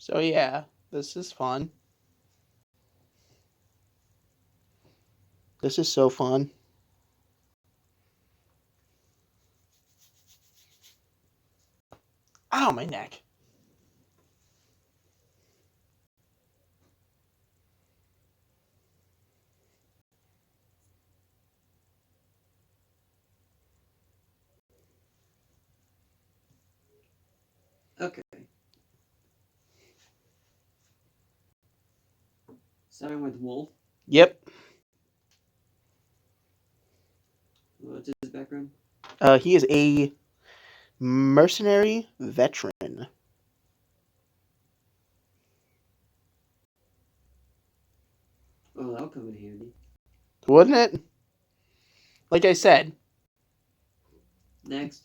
So yeah, this is fun. This is so fun. Ow, my neck. Okay. Starting with Wolf. Yep. What's his background? He is a mercenary veteran. Oh, that'll come in handy. Wouldn't it? Like I said, Next.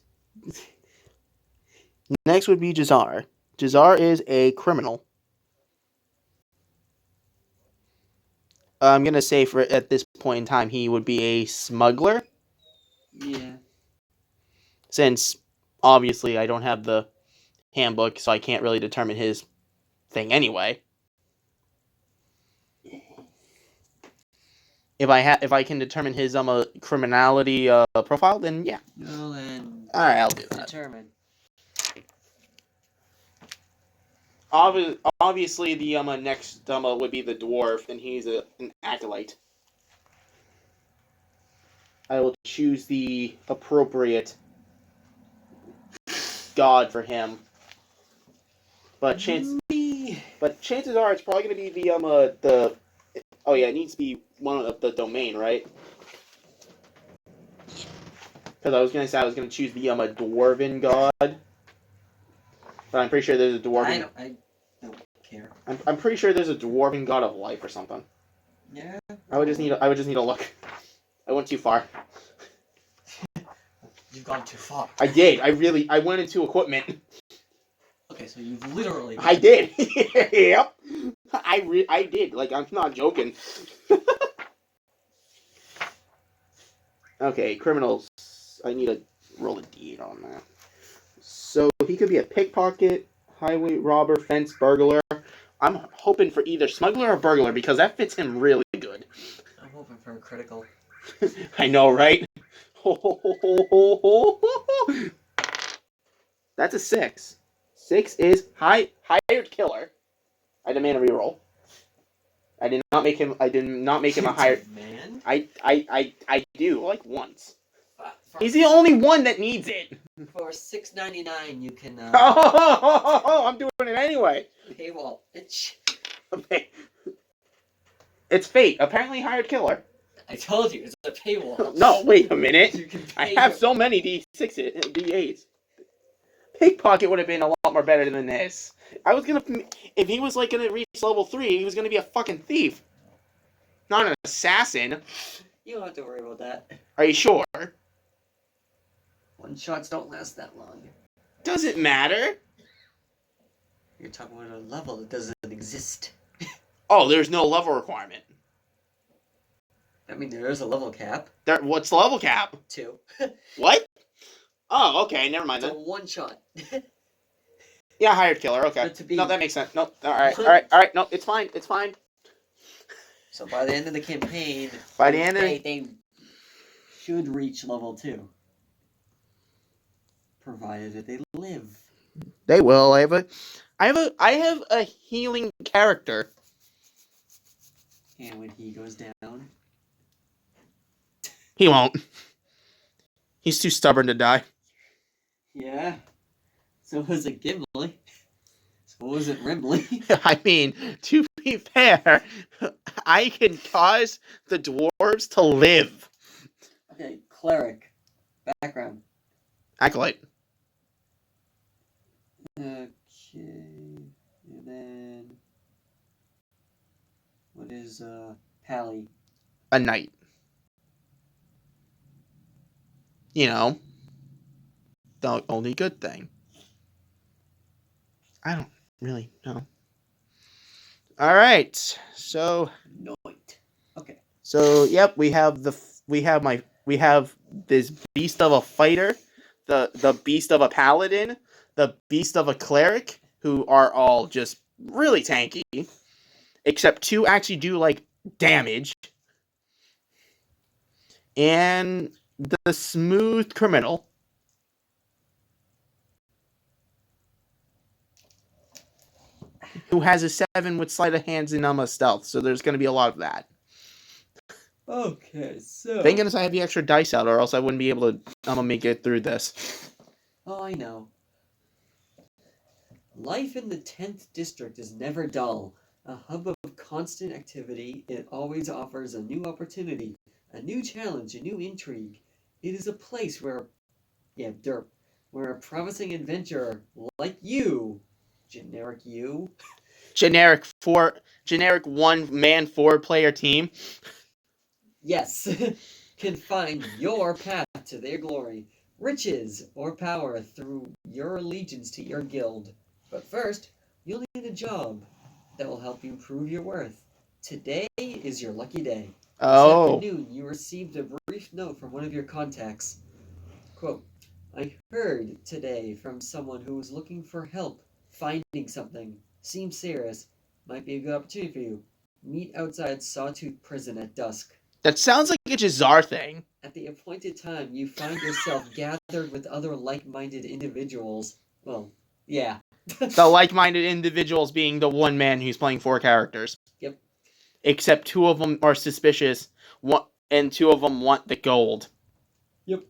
next would be Jazar. Jazar is a criminal. I'm gonna say for at this point in time he would be a smuggler, Yeah. since obviously I don't have the handbook, so I can't really determine his thing anyway. If I can determine his criminality profile, then yeah. Well, then. All right, I'll do that. Determine. Obviously, the next would be the dwarf, and he's an acolyte. I will choose the appropriate god for him. But chances are it's probably going to be the oh yeah, it needs to be one of the domain, right? Because I was going to say I was going to choose the dwarven god, but I'm pretty sure there's a dwarven. I don't care. I'm pretty sure there's a dwarven god of life or something. Yeah. I would just need to look. I went too far. You've gone too far. I did. I went into equipment. Okay, so you've literally. I did. Yep. I did. Like, I'm not joking. Okay, criminals. I need to roll a d8 on that. So he could be a pickpocket, highway robber, fence burglar. I'm hoping for either smuggler or burglar because that fits him really good. I'm hoping for a critical. I know, right? That's a 6. 6 is hired killer. I demand a reroll. I did not make him a hired man. I do, like, once. He's the only one that needs it. For $6.99, you can. I'm doing it anyway. Paywall, bitch. It's fate. Apparently, hired killer. I told you, it's a paywall. No, wait a minute. You can I pay have so many D6s, D8s. Pickpocket would have been a lot more better than this. I was gonna, if he was like gonna reach level 3, he was gonna be a fucking thief, not an assassin. You don't have to worry about that. Are you sure? One shots don't last that long. Does it matter? You're talking about a level that doesn't exist. Oh, there's no level requirement. I mean, there is a level cap. What's the level cap? 2. What? Oh, okay, never mind It's a then. one shot. Yeah, hired killer. Okay. No, that makes sense. No, all right. No, it's fine. It's fine. So by the end of the campaign, they should reach level 2, provided that they live. They will. I have a healing character. And when he goes down, He won't. He's too stubborn to die. Yeah. So was it Gimli? So was it Rimley? I mean, to be fair, I can cause the dwarves to live. Okay, cleric. Background. Acolyte. Okay. And then what is Pally? A knight. You know, the only good thing. I don't really know. All right, so Knight. Okay. So yep, we have this beast of a fighter, the beast of a paladin, the beast of a cleric, who are all just really tanky. Except 2 actually do, like, damage. And the Smooth Criminal. Who has a 7 with sleight of hands and stealth, so there's going to be a lot of that. Okay, so. Thank goodness I have the extra dice out, or else I wouldn't be able to make it through this. Oh, I know. Life in the 10th district is never dull. A hub of constant activity, it always offers a new opportunity, a new challenge, a new intrigue. It is a place where a promising adventurer like you, generic you, Generic 1-man 4-player team. yes, can find your path to their glory, riches, or power through your allegiance to your guild. But first, you'll need a job that will help you prove your worth. Today is your lucky day. Oh. This afternoon, you received a brief note from one of your contacts. Quote, I heard today from someone who was looking for help finding something. Seems serious. Might be a good opportunity for you. Meet outside Sawtooth Prison at dusk. That sounds like a Jazar thing. At the appointed time, you find yourself gathered with other like-minded individuals. Well, yeah. The like-minded individuals being the one man who's playing 4 characters. Yep. Except 2 of them are suspicious, and 2 of them want the gold. Yep.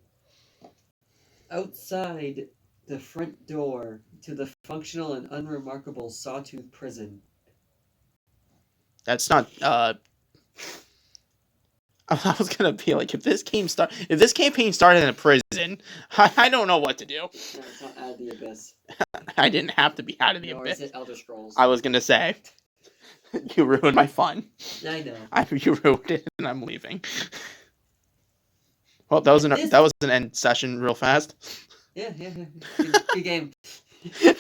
Outside the front door to the functional and unremarkable Sawtooth Prison. That's not, I was gonna be like, if this campaign started in a prison, I don't know what to do. No, it's not Out of the Abyss. I didn't have to be Out of the Nor Abyss. is it Elder Scrolls. I was gonna say, you ruined my fun. I know. You ruined it, and I'm leaving. Well, that was an end session real fast. Yeah. Good game. The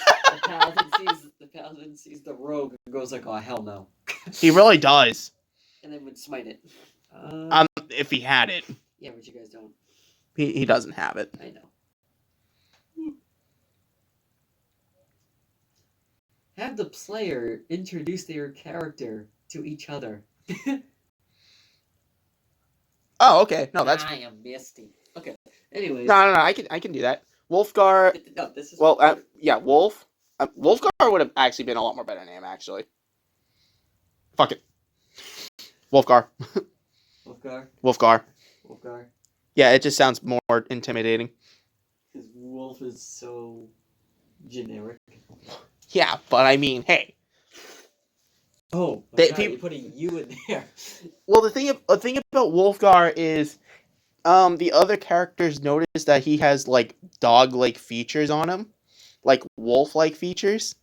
paladin sees the rogue and goes like, "Oh hell no!" He really does. And then would smite it. If he had it. Yeah, but you guys don't. He doesn't have it. I know. Have the player introduce their character to each other. Oh, okay. No, that's. I am Misty. Okay. Anyways. No. I can do that. Wolfgar. No, this is. Well, yeah, Wolf. Wolfgar would have actually been a lot more better name, actually. Fuck it. Wolfgar. Wolfgar. Yeah, it just sounds more intimidating. Because Wolf is so generic. Yeah, but I mean, hey. Oh, you're putting you in there. Well, the thing about Wolfgar is, the other characters notice that he has like dog-like features on him, like wolf-like features.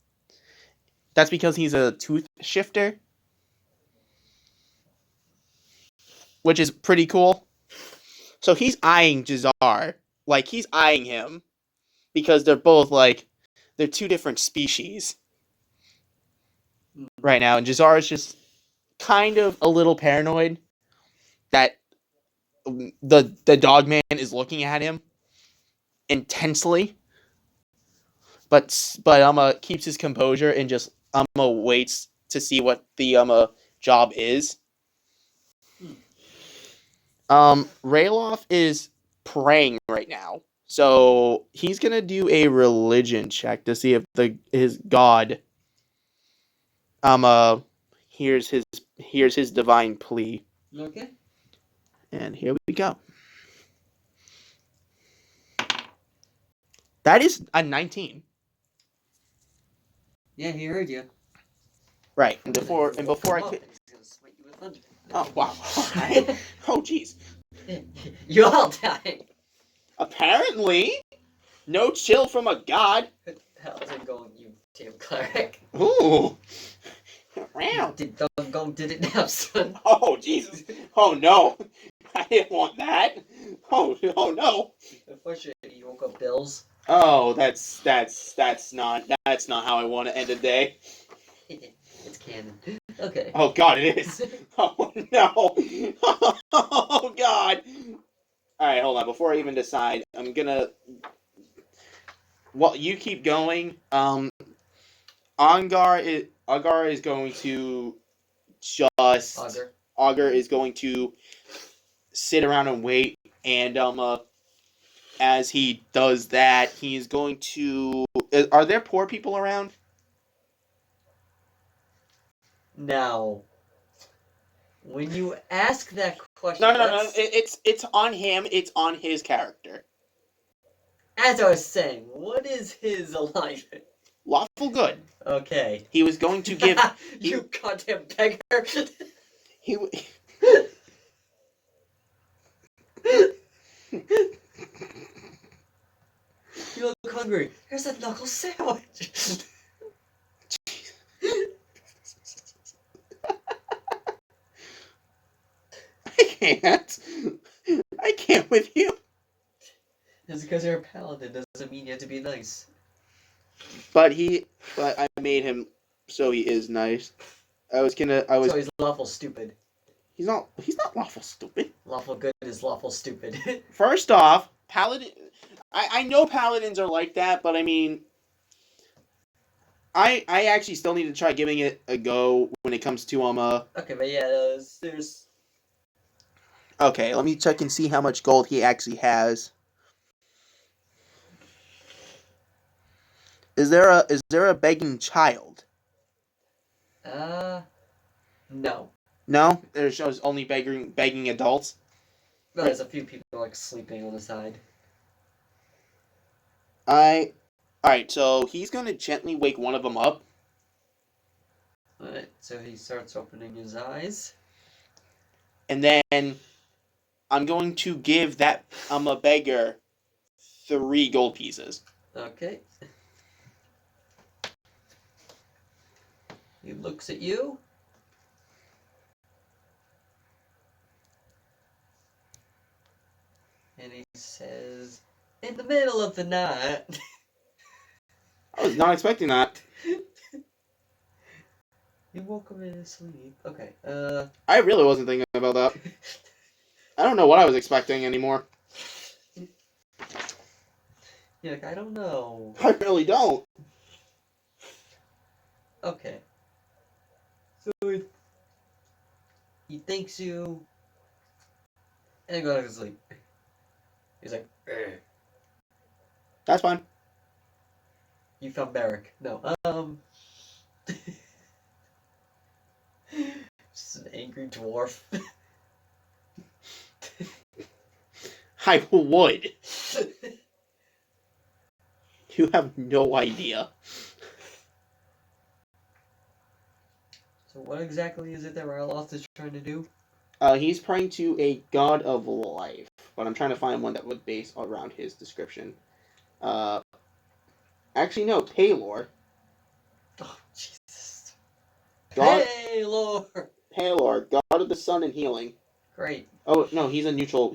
That's because he's a tooth shifter, which is pretty cool. So he's eyeing Jazar, like he's eyeing him, because they're both like they're 2 different species right now, and Jazar is just kind of a little paranoid that the dog man is looking at him intensely, but keeps his composure and just waits to see what the job is. Rayloff is praying right now, so he's gonna do a religion check to see if his god hears his divine plea. Okay. And here we go. That is a 19. Yeah, he heard you. Right, and before I could. Oh wow! Oh jeez. You all died. Apparently, no chill from a god. How's it going, you damn cleric? Ooh. Wow. Did it now, son. Oh Jesus! Oh no! I didn't want that. Oh no! Unfortunately, you woke up Bills. Oh, that's not how I want to end a day. It's canon. Okay. Oh God, it is. Oh no! Oh God! All right, hold on. Before I even decide, I'm gonna. Well, you keep going. Ongar is Agar is going to just Augur. is going to sit around and wait, and as he does that, he's going to. Are there poor people around? Now, when you ask that question, No. It's on him. It's on his character. As I was saying, what is his alignment? Lawful good. Okay. He was going to give. You goddamn beggar. He. You look hungry. Here's a knuckle sandwich. I can't with you. Just because you're a paladin doesn't mean you have to be nice. But I made him so he is nice. So he's lawful stupid. He's not lawful stupid. Lawful good is lawful stupid. First off, paladin. I know paladins are like that, but I mean, I actually still need to try giving it a go when it comes to Okay, but yeah, there's. Okay, let me check and see how much gold he actually has. Is there a begging child? No. No, there's only begging adults. Well, there's a few people like sleeping on the side. Alright, so he's gonna gently wake one of them up. Alright, so he starts opening his eyes. And then I'm going to give that a beggar 3 gold pieces. Okay. He looks at you. And he says, in the middle of the night. I was not expecting that. You woke him in his sleep. Okay, I really wasn't thinking about that. I don't know what I was expecting anymore. You're like, I don't know. I really don't. Okay. So he thanks you, and then goes to sleep. He's like, "Ugh." That's fine. You found Merrick. No, just an angry dwarf. I would. You have no idea. So what exactly is it that Raloth is trying to do? He's praying to a god of life, but I'm trying to find one that would base around his description. Actually, no, Palor. Oh, Jesus. God, Palor! Palor, god of the sun and healing. Great. Oh no, he's a neutral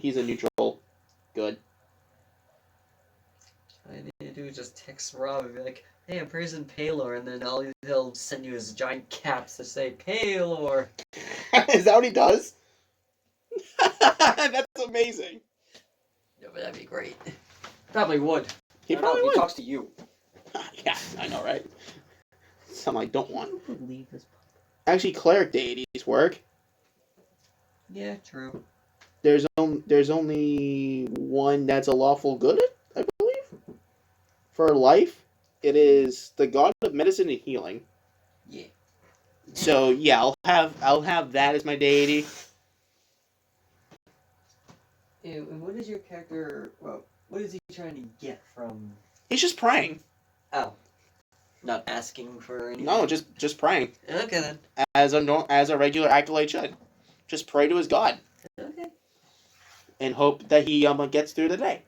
good. All I need to do is just text Rob and be like, hey, I'm praising Palor, and then he'll send you his giant caps to say, Palor! Is that what he does? That's amazing. Yeah, but that'd be great. Probably would. He probably would. He talks to you. Yeah, I know, right? Something I don't want. I don't believe this. Actually, cleric deities work. Yeah, true. There's only one that's a lawful good, I believe. For life, it is the god of medicine and healing. Yeah. So yeah, I'll have that as my deity. And what is your character? Well, what is he trying to get from? He's just praying. Oh, not asking for anything. No, just praying. Okay then. As a regular acolyte should. Just pray to his god. Okay. And hope that he gets through the day.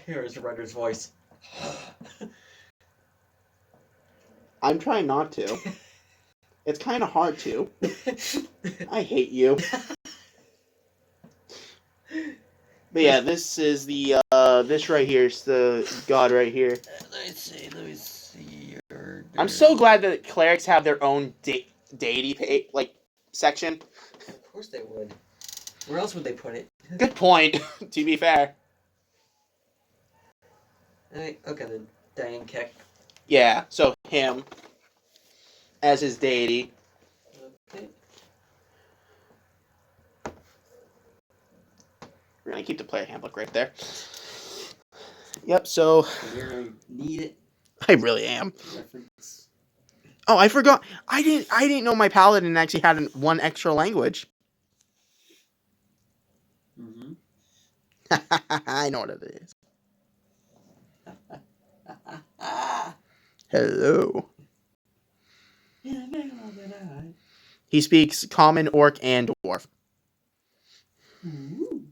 Here's Runner's voice. I'm trying not to. It's kind of hard to. I hate you. But yeah, this is the this right here is the god right here. Let me see. I'm so glad that clerics have their own deity section. Of course they would. Where else would they put it? Good point. To be fair. Okay then, Diane Keck. Yeah. So him. as his deity. Okay. We're gonna keep the player handbook right there. Yep. So You're gonna need it. I really am. Reference. Oh, I forgot. I didn't know my paladin actually had one extra language. Mm-hmm. I know what it is. Hello. He speaks Common, Orc, and Dwarf. Ooh.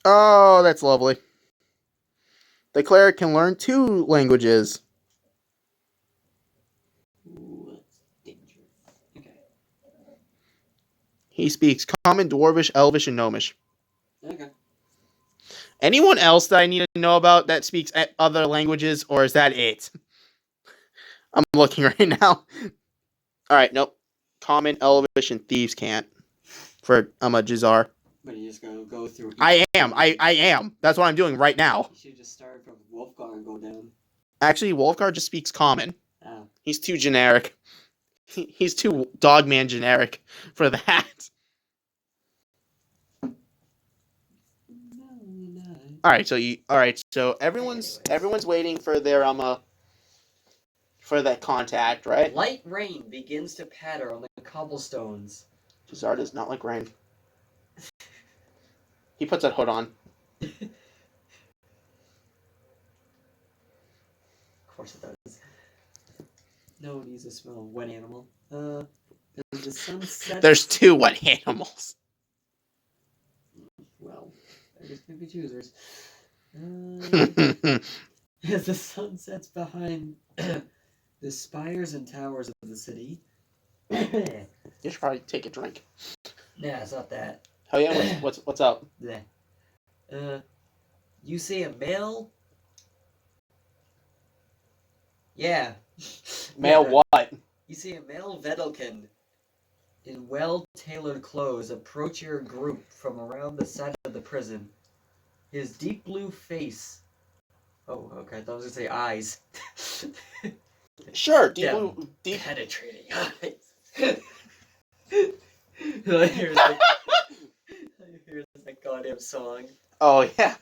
Oh, that's lovely. The cleric can learn 2 languages. Ooh, that's dangerous. Okay. He speaks Common, Dwarvish, Elvish, and Gnomish. Okay. Anyone else that I need to know about that speaks other languages, or is that it? I'm looking right now. All right, nope. Common, Elvish, and Thieves can't. For a Jazar. But you just gotta go through. I am. That's what I'm doing right now. You should just start from Wolfgar and go down. Actually, Wolfgar just speaks Common. Oh. He's too generic. He's too dogman generic for that. All right, so everyone's waiting for their for that contact, right? Light rain begins to patter on the cobblestones. Jazar does not like rain. He puts that hood on. Of course it does. No one needs to smell of wet animal. As the sun sets... There's 2 wet animals. Well, I guess maybe choosers. As the sun sets behind the spires and towers of the city. You should probably take a drink. Nah, it's not that. Oh yeah, what's up? Bleh. You say a male? Yeah. Male what? You see a male Vedalken in well-tailored clothes approach your group from around the side of the prison. His deep blue face... Oh, okay, I thought I was going to say eyes. Sure, deep penetrating eyes. Here's that goddamn song. Oh yeah.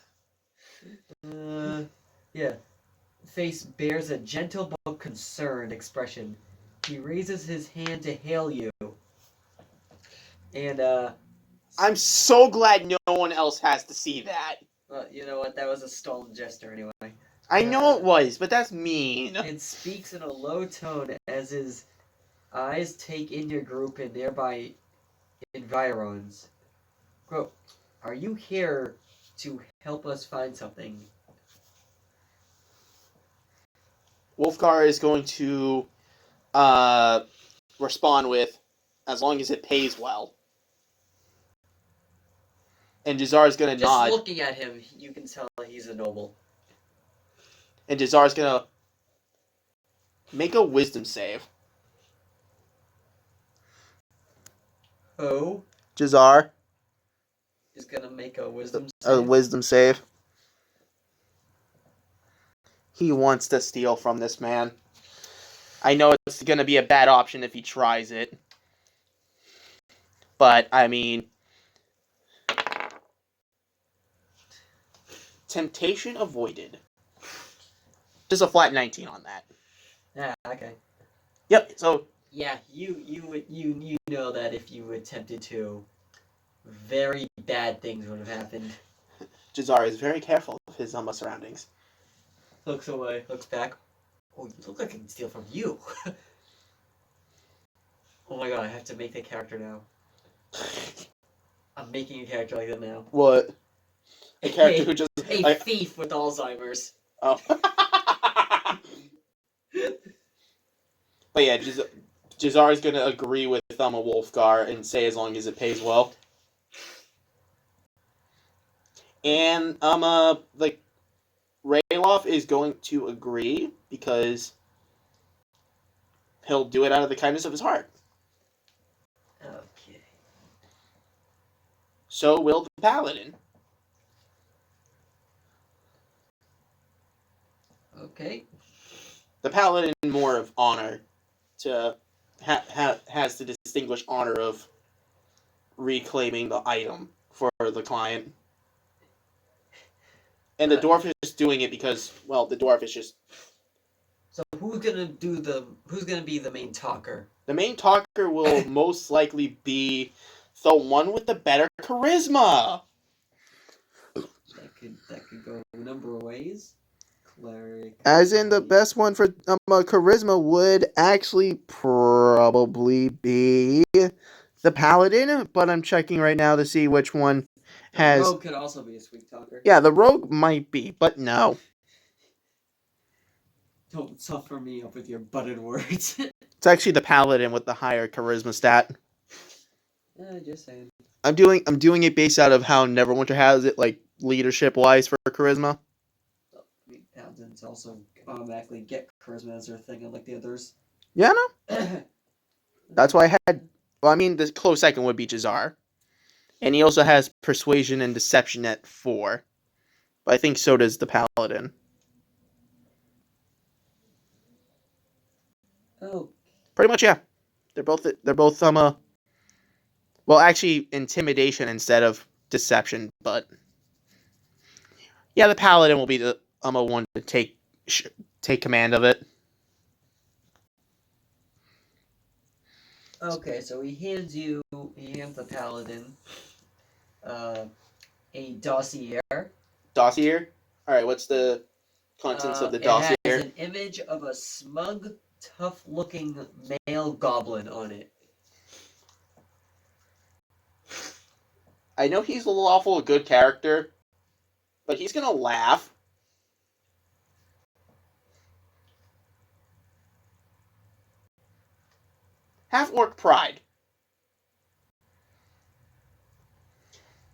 Yeah. Face bears a gentle but concerned expression. He raises his hand to hail you. And, I'm so glad no one else has to see that. well, you know what? That was a stolen gesture anyway. I know it was, but that's mean. And speaks in a low tone as his eyes take in your group and nearby environs. Quote, are you here to help us find something? Wolfgar is going to respond with, as long as it pays well. And Jazar is going to nod. Just looking at him, you can tell he's a noble. And Jazar is going to make a wisdom save. Who Jazar. is going to make a wisdom A save? wisdom save. He wants to steal from this man. I know it's going to be a bad option if he tries it. But, I mean... Temptation avoided. Just a flat 19 on that. Yeah, okay. Yep, so... Yeah, you know that if you attempted to, very bad things would have happened. Jazar is very careful of his surroundings. Looks away, looks back. Oh, you look like I can steal from you. Oh my god, I have to make that character now. I'm making a character like that now. What? A character who just... A thief with Alzheimer's. Oh. But yeah, Jazar is going to agree with a Wolfgar and say as long as it pays well. And like Rayloff is going to agree because he'll do it out of the kindness of his heart. Okay. So will the paladin. Okay. The paladin more of honor to has the distinguished honor of reclaiming the item for the client. And the dwarf is just doing it because, well, the dwarf is just... So who's gonna be the main talker? The main talker will most likely be the one with the better charisma. That could go a number of ways. Cleric. As in, the best one for charisma would actually probably be the paladin, but I'm checking right now to see which one has... The rogue could also be a sweet talker. Yeah, the rogue might be, but no. Don't suffer me up with your button words. It's actually the paladin with the higher charisma stat. Just saying. I'm doing it based out of how Neverwinter has it, like, leadership-wise for charisma. I mean, paladins also automatically get charisma as their thing, unlike the others. Yeah, no. That's why I had... Well, I mean, the close second would be Jazar. And he also has Persuasion and Deception at 4. But I think so does the Paladin. Oh. Pretty much, yeah. They're both well, actually, Intimidation instead of Deception, but... Yeah, the Paladin will be the one to take command of it. Okay, so he hands the paladin a dossier. Dossier? Alright, what's the contents of the dossier? It has an image of a smug, tough-looking male goblin on it. I know he's a lawful good character, but he's gonna laugh. Half-orc pride.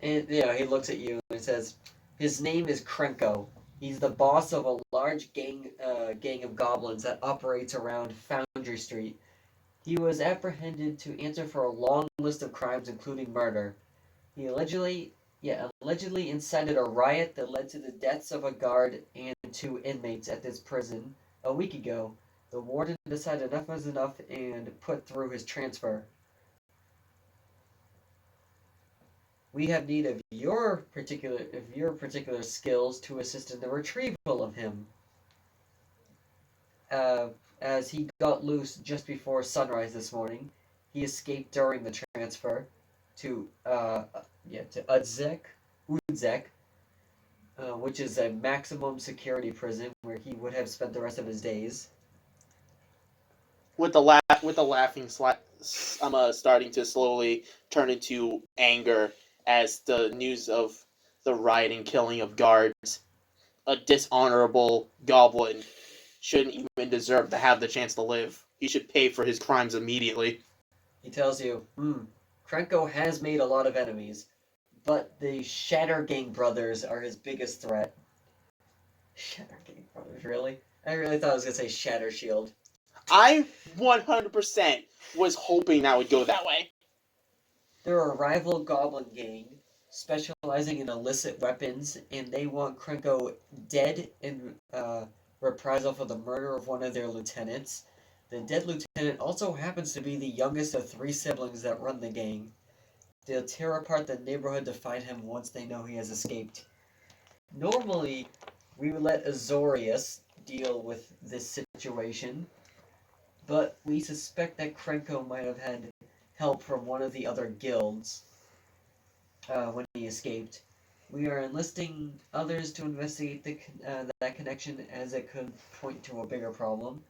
And he looks at you and says, his name is Krenko. He's the boss of a large gang of goblins that operates around Foundry Street. He was apprehended to answer for a long list of crimes, including murder. He allegedly incited a riot that led to the deaths of a guard and 2 inmates at this prison a week ago. The warden decided enough was enough and put through his transfer. We have need of your particular skills to assist in the retrieval of him. As he got loose just before sunrise this morning, he escaped during the transfer to Udzek, which is a maximum security prison where he would have spent the rest of his days. With the laughing starting to slowly turn into anger as the news of the riot and killing of guards, a dishonorable goblin, shouldn't even deserve to have the chance to live. He should pay for his crimes immediately. He tells you, Krenko has made a lot of enemies, but the Shatter Gang brothers are his biggest threat. Shatter Gang brothers, really? I really thought I was going to say Shatter Shield. I 100% was hoping that would go that way. They're a rival goblin gang specializing in illicit weapons, and they want Krenko dead in reprisal for the murder of one of their lieutenants. The dead lieutenant also happens to be the youngest of 3 siblings that run the gang. They'll tear apart the neighborhood to find him once they know he has escaped. Normally, we would let Azorius deal with this situation, but we suspect that Krenko might have had help from one of the other guilds when he escaped. We are enlisting others to investigate that connection, as it could point to a bigger problem.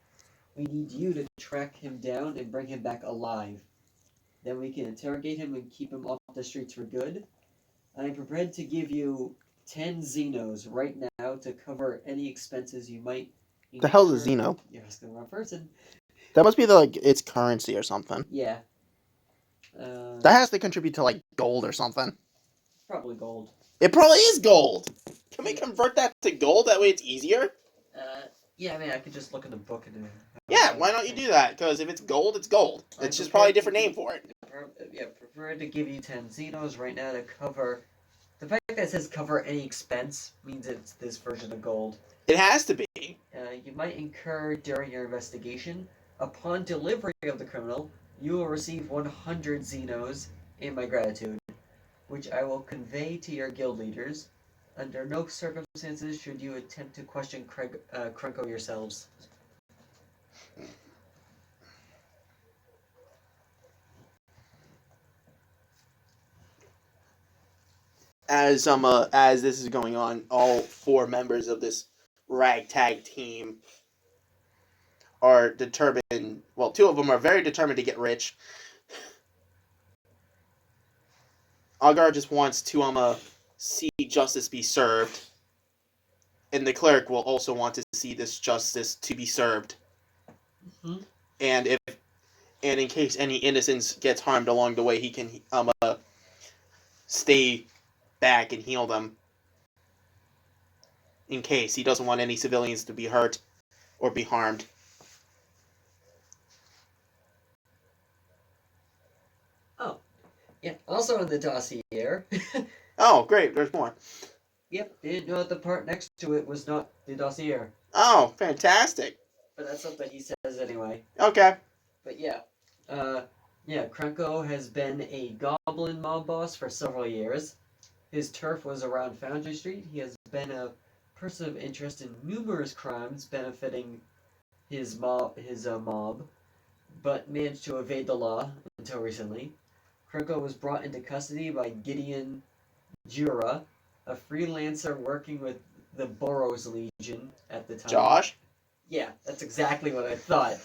We need you to track him down and bring him back alive. Then we can interrogate him and keep him off the streets for good. I am prepared to give you 10 Xenos right now to cover any expenses you might incur. The hell is a Xeno? You're asking the wrong person. That must be its currency or something. Yeah. That has to contribute to gold or something. Probably gold. It probably is gold. Can we convert that to gold? That way it's easier. Yeah, I mean, I could just look in the book and. Yeah, why don't you do that? Because if it's gold, it's gold. It's just probably a different name for it. prefer to give you 10 Xenos right now to cover. The fact that it says cover any expense means it's this version of gold. It has to be. You might incur during your investigation. Upon delivery of the criminal, you will receive 100 Xenos in my gratitude, which I will convey to your guild leaders. Under no circumstances should you attempt to question Krunko yourselves. As this is going on, all 4 members of this ragtag team are determined. Well, 2 of them are very determined to get rich. Agar just wants to see justice be served, and the cleric will also want to see this justice to be served. Mm-hmm. And in case any innocence gets harmed along the way, he can stay back and heal them. In case he doesn't want any civilians to be hurt or be harmed. Oh, yeah. Also in the dossier. Oh, great! There's more. Yep, didn't know that the part next to it was not the dossier. Oh, fantastic! But that's something he says anyway. Okay. But yeah, Krunko has been a goblin mob boss for several years. His turf was around Foundry Street. He has been a person of interest in numerous crimes benefiting his mob, but managed to evade the law until recently. Krunko was brought into custody by Gideon Jura, a freelancer working with the Boros Legion at the time. Josh? Yeah, that's exactly what I thought.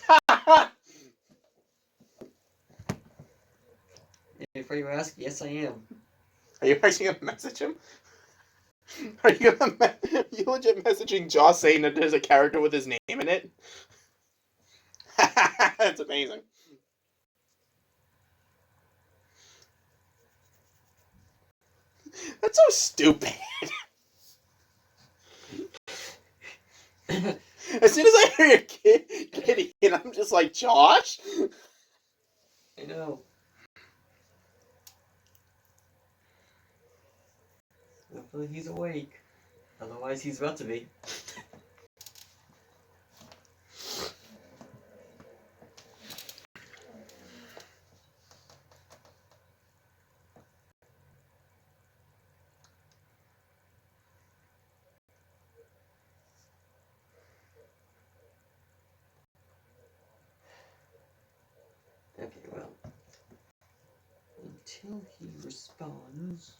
Before you ask, yes, I am. Are you actually gonna message him? Are you you legit messaging Josh saying that there's a character with his name in it? That's amazing. That's so stupid. As soon as I hear your kitty, and I'm just like, Josh? I know. Hopefully he's awake. Otherwise he's about to be. Okay, well. Until he responds.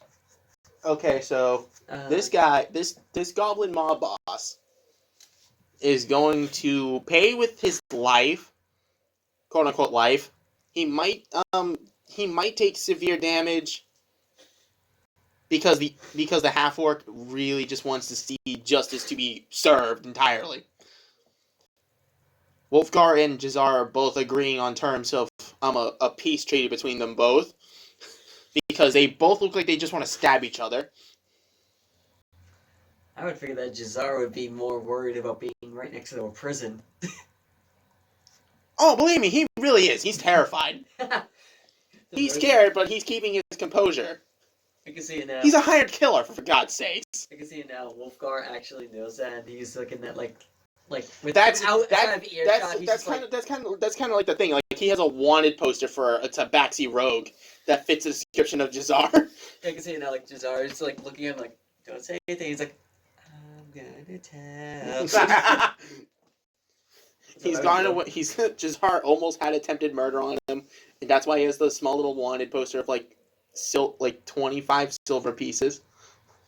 Okay, so this guy, this goblin mob boss, is going to pay with his life, quote unquote life. He might take severe damage because the half orc really just wants to see justice to be served entirely. Wolfgar and Jazar are both agreeing on terms of a peace treaty between them both. Because they both look like they just want to stab each other. I would figure that Jazar would be more worried about being right next to a prison. Oh, believe me, he really is. He's terrified. He's scared, but he's keeping his composure. I can see it now. He's a hired killer, for God's sakes. I can see it now. Wolfgar actually knows that, and he's looking at like that's kind of like the thing. Like he has a wanted poster for a Tabaxi rogue that fits the description of Jazar. I can see it now. Like Jazar is like looking at him like, don't say anything. He's like, I'm gonna tell. He's gone away. Jazar almost had attempted murder on him, and that's why he has the small little wanted poster of like 25 silver pieces.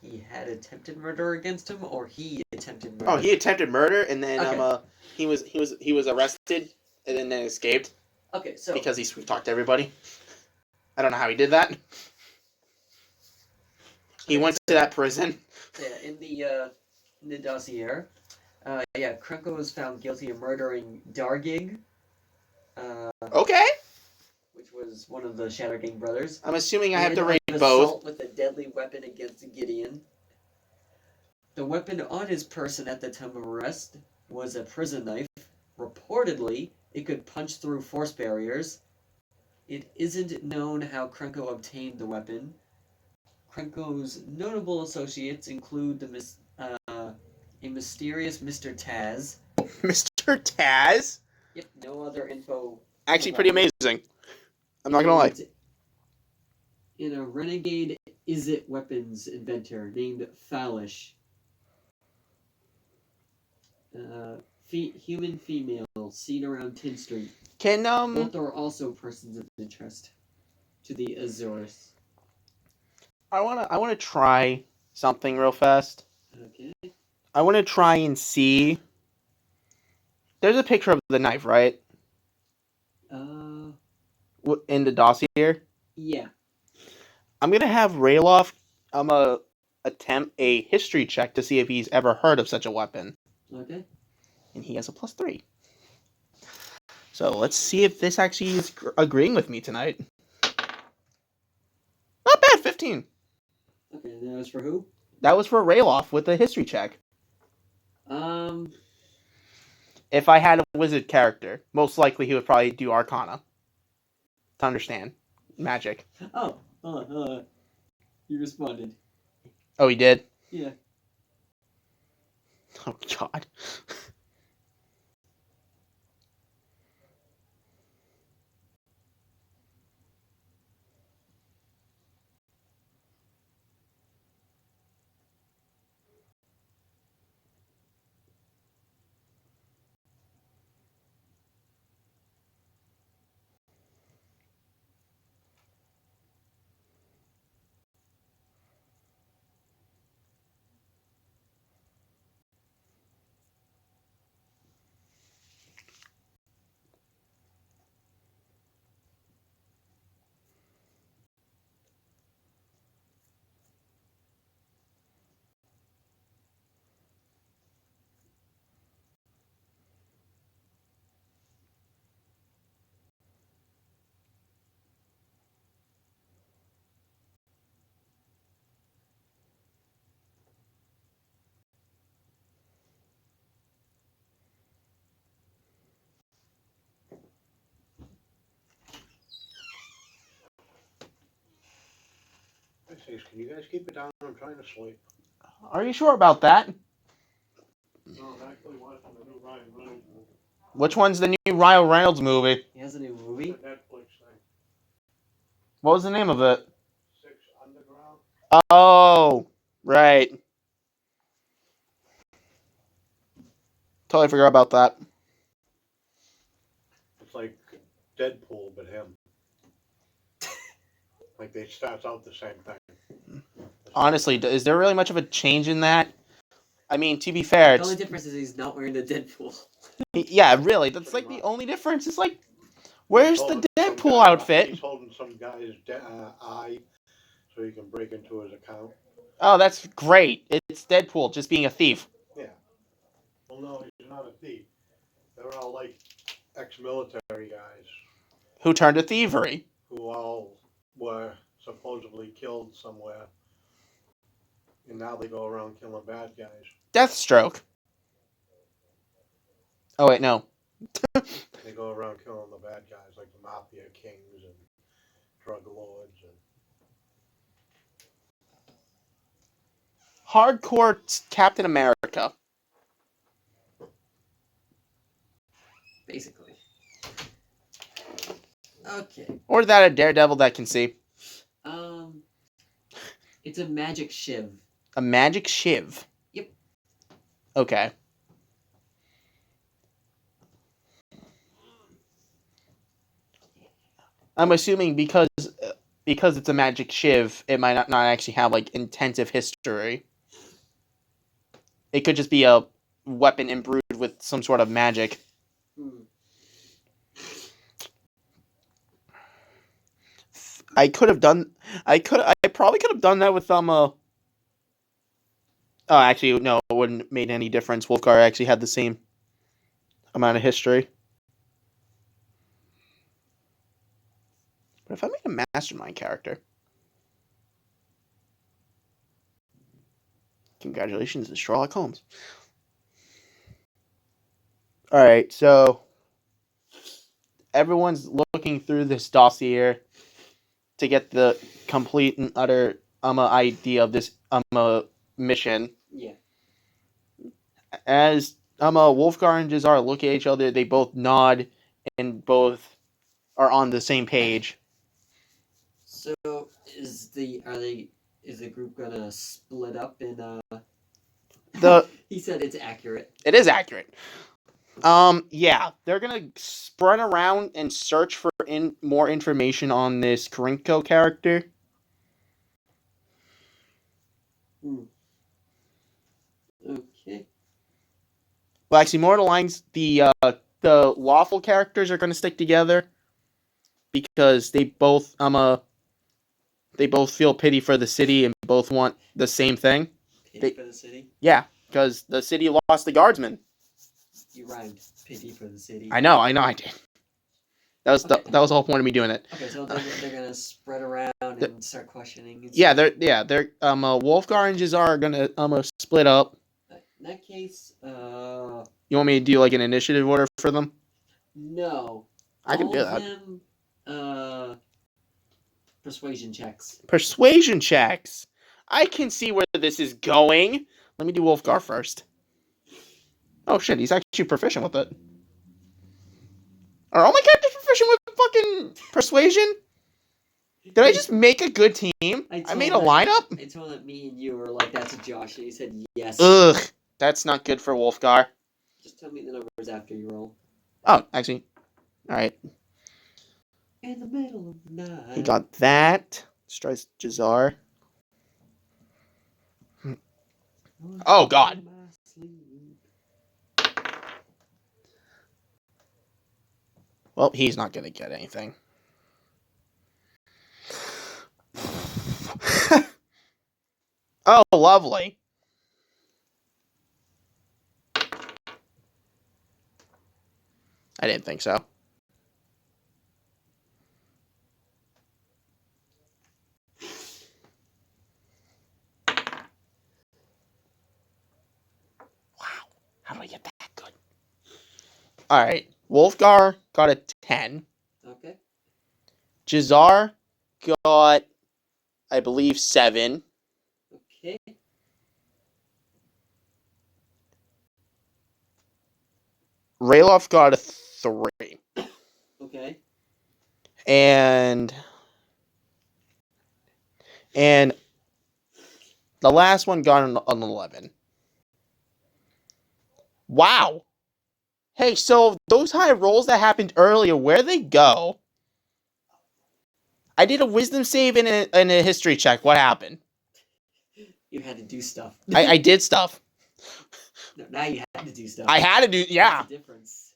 He had attempted murder against him, or he attempted murder. Oh, he attempted murder, and then he was arrested, and then escaped. Okay, so because he sweet talked everybody. I don't know how he did that. He went to that prison. Yeah, in the dossier, Krunko was found guilty of murdering Dargig. Okay. Which was one of the Shadowgang brothers. I'm assuming I have to read both. Assault with a deadly weapon against Gideon. The weapon on his person at the time of arrest was a prison knife. Reportedly, it could punch through force barriers. It isn't known how Krunko obtained the weapon. Krunko's notable associates include a mysterious Mr. Taz. Mr. Taz? Yep, no other info. Actually, pretty provided. amazing. I'm not gonna lie. And a renegade Izzet weapons inventor named Falish. Human female seen around 10th Street. Can Both are also persons of interest to the Azores. I wanna try something real fast. Okay. I wanna try and see. There's a picture of the knife, right? In the dossier. Yeah. I'm gonna have Rayloff. I'm gonna attempt a history check to see if he's ever heard of such a weapon. Okay. And he has a +3. So let's see if this actually is agreeing with me tonight. Not bad, 15. Okay, and that was for who? That was for Rayloff with a history check. If I had a wizard character, most likely he would probably do Arcana. To understand magic. Oh, he responded. Oh, he did? Yeah. Oh, God. Can you guys keep it down? I'm trying to sleep. Are you sure about that? No, I'm actually watching the new Ryan Reynolds movie. Which one's the new Ryan Reynolds movie? He has a new movie? The Netflix thing. What was the name of it? Six Underground. Oh, right. Totally forgot about that. It's like Deadpool, but him. Like they start out the same thing. Honestly, is there really much of a change in that? I mean, to be fair, The only difference is he's not wearing the Deadpool. yeah, really, that's like the only difference. It's like, where's the Deadpool outfit? He's holding some guy's eye so he can break into his account. Oh, that's great. It's Deadpool just being a thief. Yeah. Well, no, he's not a thief. They're all like ex-military guys Who turned to thievery. who all were supposedly killed somewhere. And now they go around killing bad guys. Deathstroke. Oh, wait, no. They go around killing the bad guys like the mafia kings and drug lords and Hardcore Captain America. Basically. Okay. Or that a Daredevil that can see. It's a magic shiv. A magic shiv. Yep. Okay. I'm assuming because it's a magic shiv, it might not actually have like intensive history. It could just be a weapon imbued with some sort of magic. I probably could have done that with Oh, actually, no, it wouldn't have made any difference. Wolfgar actually had the same amount of history. But if I made a mastermind character, congratulations to Sherlock Holmes. All right, so everyone's looking through this dossier to get the complete and utter idea of this mission. Yeah. As Wolfgar and Jazar look at each other, they both nod and both are on the same page. So is the group gonna split up in He said it's accurate. It is accurate. Yeah, they're gonna spread around and search for more information on this Karinko character. Okay. Well, actually, more of the lines, the lawful characters are gonna stick together because they both feel pity for the city and both want the same thing. Pity for the city? Yeah, because the city lost the guardsman. You rhymed. Pity for the city. I know, I did. That was that was the whole point of me doing it. Okay, so they're gonna spread around and start questioning. And Yeah, they're Wolfgar and Jazar are gonna split up. In that case, You want me to do like an initiative order for them? no. I can do All that. of them, persuasion checks. Persuasion checks. I can see where this is going. Let me do Wolfgar first. Oh shit, he's actually proficient with it. Are all my characters proficient with fucking persuasion? Did I just make a good team? I made a lineup? I told that me and you were like, that's a Josh, and he said yes. Ugh, that's not good for Wolfgar. Just tell me the numbers after you roll. Oh, actually, alright. In the middle of the night. He got that. Strikes Jazar. Oh, God. Well, he's not going to get anything. Oh, lovely. I didn't think so. Wow. How do I get that good? Alright. Wolfgar got a 10. Okay. Jazar got, I believe, 7. Okay. Ralof got a 3. Okay. And the last one got an 11. Wow. Hey, so those high rolls that happened earlier, where'd they go? I did a wisdom save and a history check. What happened? You had to do stuff. I did stuff. No, now you had to do stuff. I had to do, yeah. That's the difference.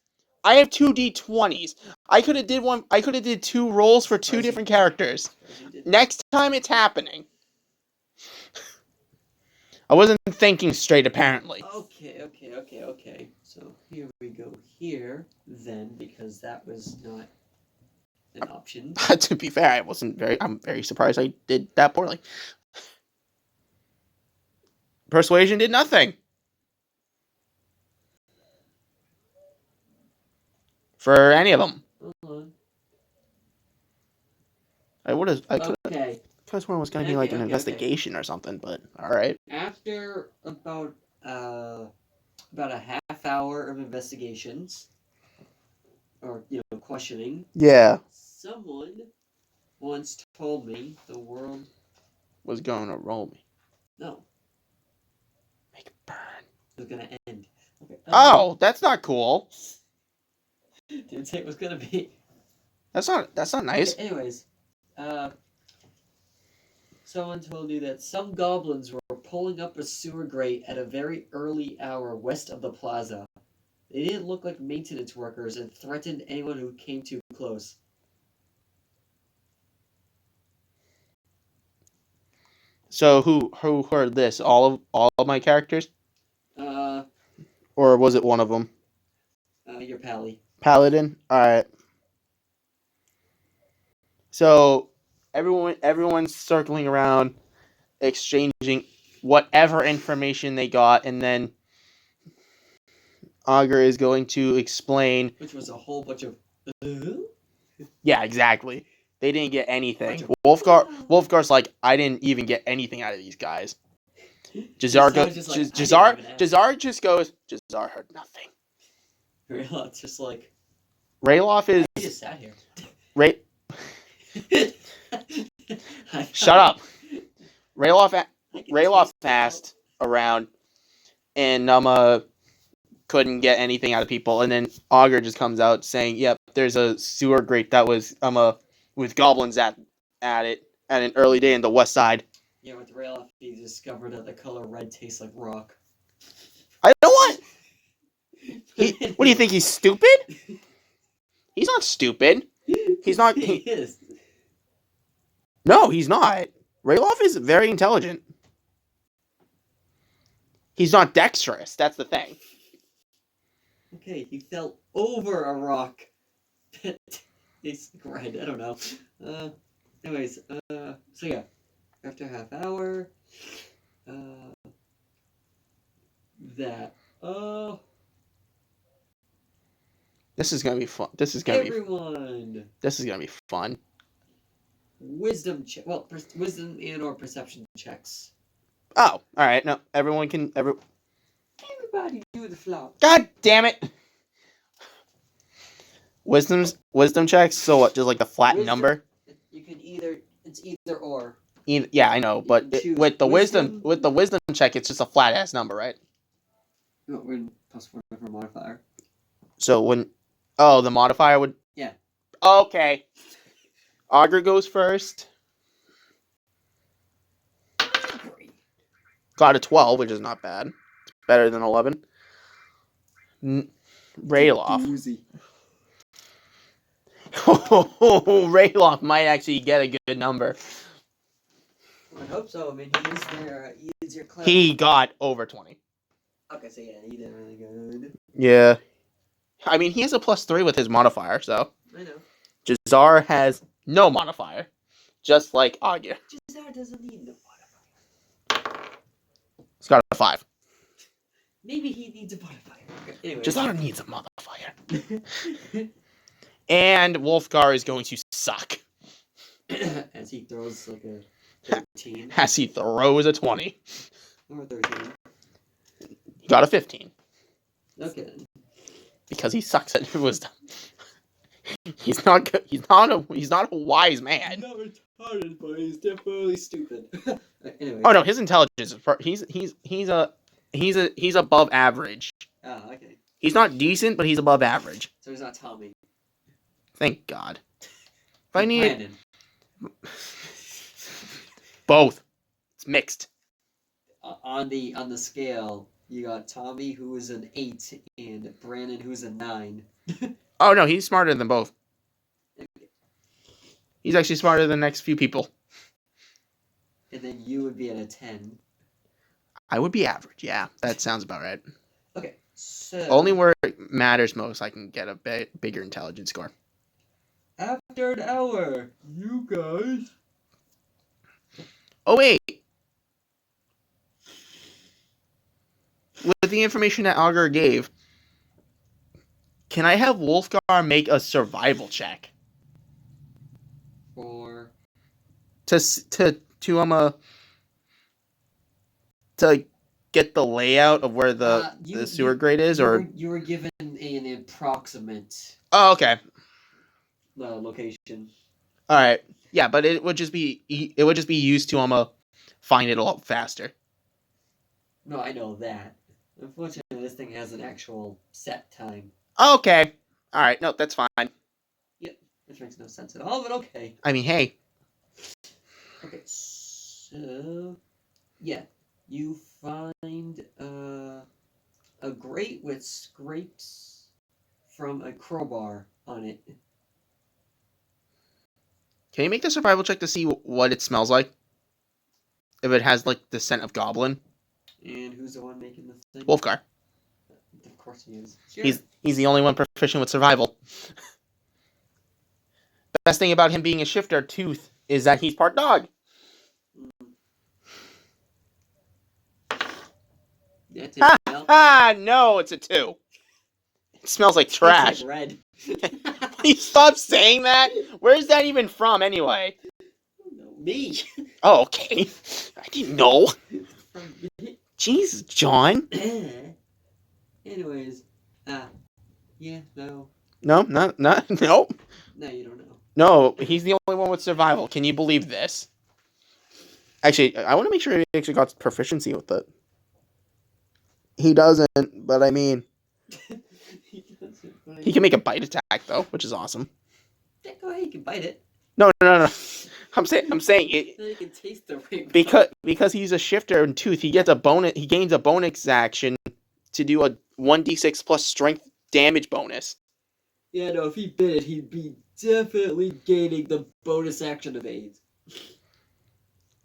I have 2 D20s. I could have did 2 rolls for 2 different characters. Next time it's happening. I wasn't thinking straight, apparently. Okay. So here we go here, then, because that was not an option. To be fair, I'm very surprised I did that poorly. Persuasion did nothing. For any of them. Hold I could have sworn it was going to be like an Okay. investigation or something, but alright. After about a half hour of investigations, or, questioning, Yeah. someone once told me the world... Was going to roll me. No, Make it burn. was going to end. Okay. Oh, that's not cool. Didn't say it was going to be... That's not nice. Okay, anyways, someone told you that some goblins were pulling up a sewer grate at a very early hour west of the plaza. They didn't look like maintenance workers and threatened anyone who came too close. So who heard this? All of my characters? Or was it one of them? Your pally. Paladin? Alright. So everyone's circling around, exchanging whatever information they got, and then Augur is going to explain. Which was a whole bunch of Yeah, exactly. They didn't get anything. Bunch of- Wolfgar's like, I didn't even get anything out of these guys. Jazar Jazar just like, I didn't even ask. Jazar just goes, Jazar heard nothing. It's just like, Rayloff is I just sat here. Ray. I Shut up. Rayloff I can Rayloff taste the passed around, and couldn't get anything out of people, and then Augur just comes out saying, "Yep, there's a sewer grate that was with goblins at it at an early day in the west side." Yeah, with Rayloff, he discovered that the color red tastes like rock. I don't want. What do you think? He's stupid? He's not stupid. He's not. He is. No, he's not. Rayloff is very intelligent. He's not dexterous. That's the thing. Okay, he fell over a rock. It's red. I don't know. Anyways, so yeah, after a half hour, This is gonna be fun. This is gonna everyone, be fun. wisdom check. Well, wisdom and or perception checks. Oh, all right. No, everyone can. Everybody do the flop. God damn it! Wisdom checks. So what? Just like the flat Wisdom- number. You can it's either or. Yeah, I know, but can choose with the wisdom. wisdom check, it's just a flat ass number, right? No, we're plus whatever modifier. So the modifier would. Yeah. Okay. Augur goes first. Got a 12, which is not bad. It's better than 11. Rayloff. Doozy. Rayloff might actually get a good number. I hope so. I mean, he is your clever. He got over 20. Okay, so yeah, he did really good. Yeah. I mean, he has a +3 with his modifier, so. I know. Jazar has no modifier. Just like Augur. Jazar doesn't need the modifier. He's got a 5. Maybe he needs a modifier. Okay, anyway. Jazar needs a modifier. And Wolfgar is going to suck. As he throws like a 13. As he throws a 20. Or 13. He got a 15. Okay then. Because he sucks at wisdom. He's not good. He's not a wise man. He's not retarded, but he's definitely stupid. Anyway. Oh no, his intelligence is he's above average. Oh, okay. He's not decent, but he's above average. So he's not Tommy. Thank God. If I need Brandon. both, it's mixed. On the scale, you got Tommy, who is an 8, and Brandon, who's a 9. Oh no, he's smarter than both. He's actually smarter than the next few people. And then you would be at a 10. I would be average. Yeah, that sounds about right. Okay, so Only where it matters most, I can get a bigger intelligence score. after an hour, you guys. Oh wait. With the information that Augur gave, can I have Wolfgar make a survival check Or to get the layout of where the sewer grate is, or you were given an approximate oh okay, location. all right, yeah, but it would just be used to find it a lot faster. No, I know that. Unfortunately, this thing has an actual set time. Okay, all right, no, that's fine. Which makes no sense at all, but okay. I mean, hey, Okay, so yeah, you find a grate with scrapes from a crowbar on it. can you make the survival check to see what it smells like? If it has like the scent of goblin, And who's the one making the thing? Wolfgar. Of course he is. Sure. He's the only one proficient with survival. Best thing about him being a shifter tooth is that he's part dog. Yeah, it Ha smells ha! No, it's a 2. It smells like trash. like red. you stop saying that? Where's that even from, anyway? No, me. Oh, okay. I didn't know. From me. Jeez, John. Anyways, yeah, no, No, not, no. no, you don't know. No, he's the only one with survival. Can you believe this? Actually, I want to make sure he actually got proficiency with it. He doesn't, but I mean, he can make a bite attack though, which is awesome. Yeah, go ahead, you can bite it. No. I'm saying it Then you can taste the ring. because he's a shifter and tooth. He gets a bonus. He gains a bonus action to do a 1d6 plus strength damage bonus. Yeah, no, if he bit it, he'd be definitely gaining the bonus action of AIDS.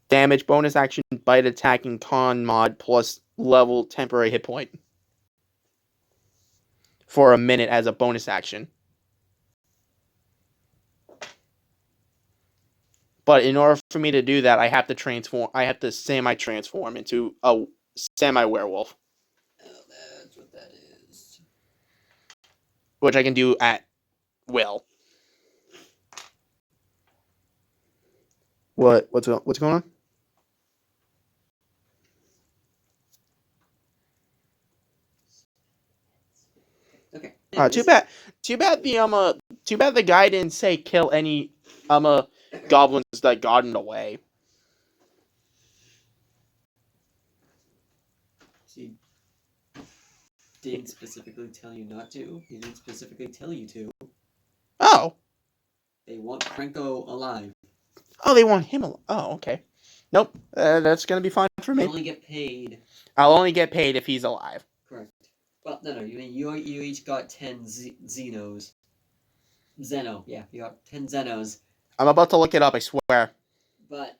Damage bonus action bite attacking con mod plus level temporary hit point for a minute as a bonus action. But in order for me to do that, I have to transform. I have to semi-transform into a semi-werewolf, Oh, that's what that is. which I can do at will. What's going on? Okay. Too bad the guy didn't say kill any goblins that got in the way. He didn't specifically tell you not to. He didn't specifically tell you to. Oh, They want Franco alive. they want him. Oh, okay. Nope, that's gonna be fine for You me. only get paid. I'll only get paid if he's alive. Correct. Well, no. You each got 10 Xenos. Zeno, yeah, you got 10 Zenos. I'm about to look it up. I swear. But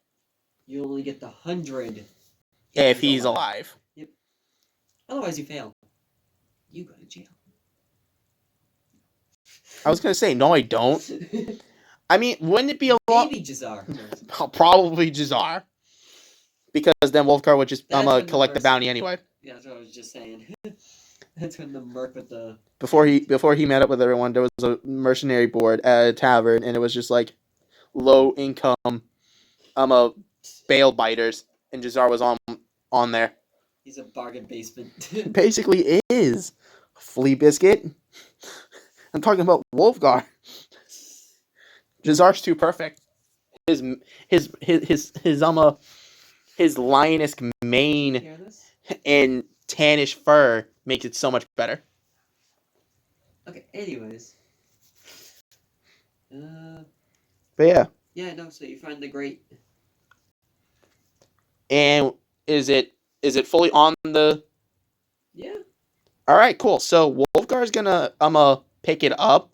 you only get the 100 If he's alive. Yep. Otherwise, you fail. You go to jail. I was gonna say no, I don't. I mean, wouldn't it be a lot? Maybe Jazar. Probably Jazar, because then Wolfgar would just That's when the collect the person- bounty anyway. Yeah, that's what I was just saying. That's when the merc with the Before he met up with everyone, there was a mercenary board at a tavern, and it was just like low income, bail biters, and Jazar was on there. he's a bargain basement. Basically, is Flea Biscuit. I'm talking about Wolfgar. Jazar's too perfect. His lioness mane Hear this? and tannish fur makes it so much better. Okay. Anyways. But yeah. Yeah. No. So you find the great. And is it fully on the? Yeah. All right, cool. So Wolfgar's gonna pick it up.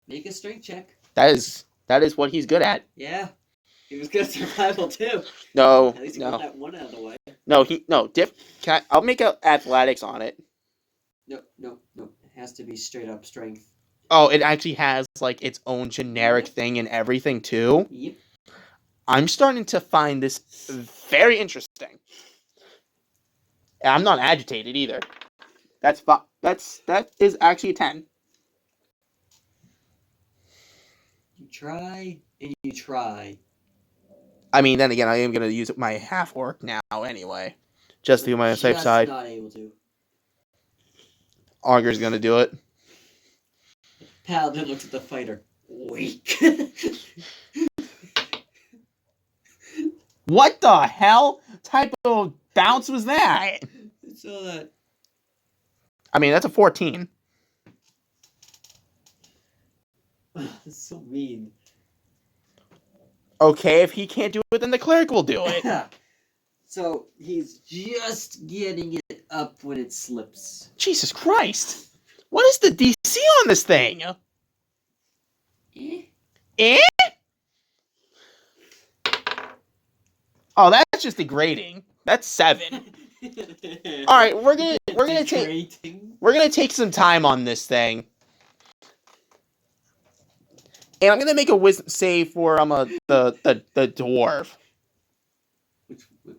Make a strength check. That is what he's good at. Yeah. He was good at survival too. No, At least he no, got that one out of the way. no. I'll make a athletics on it. No. It has to be straight up strength. Oh, it actually has like its own generic thing and everything too. Yep. I'm starting to find this very interesting. And I'm not agitated either. That is actually a 10. You try and you try. I mean, then again, I am gonna use my half orc now anyway, just to be on the safe Just side. Not able to. Augur's gonna do it. Paladin looks at the fighter. Weak. What the hell type of bounce was that? So that. I mean, that's a 14. That's so mean. Okay, if he can't do it, then the cleric will do it. So he's just getting it up when it slips. Jesus Christ! What is the DC on this thing? Eh? Eh? Oh, that's just degrading. That's 7. All right, we're gonna take some time on this thing, and I'm gonna make a wisdom save for the dwarf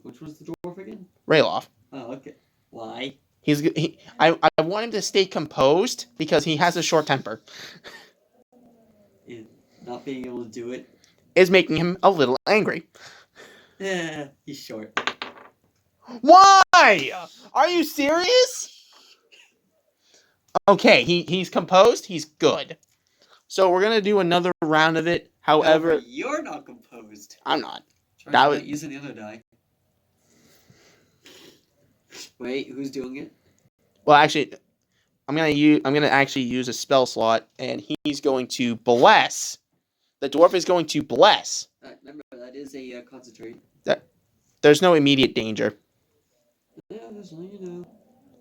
Which was the dwarf again? Rayloff. Oh, okay. Why? I want him to stay composed because he has a short temper. not being able to do it. is making him a little angry. Yeah, he's short. Why? Are you serious? Okay, he's composed. He's good. So we're gonna do another round of it. However, you're not composed. I'm not. Try That not was- using the other die. Wait, who's doing it? Well, actually, I'm gonna actually use a spell slot, and he's going to bless. The dwarf is going to bless. Remember, that is a concentrate. There's no immediate danger. Yeah, just so you know.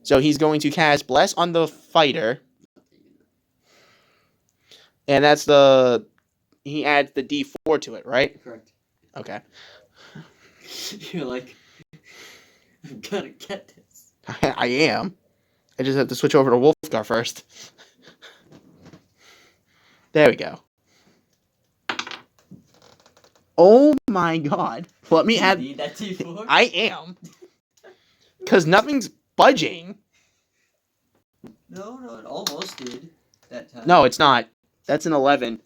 So he's going to cast bless on the fighter, and that's the. He adds the D4 to it, right? Correct. Okay. You're like, I'm gonna get this. I am. I just have to switch over to Wolfgar first. There we go. Oh my god. Let me You add. need that D4? I am. Because nothing's budging. No, it almost did that time. No, it's not. That's an 11.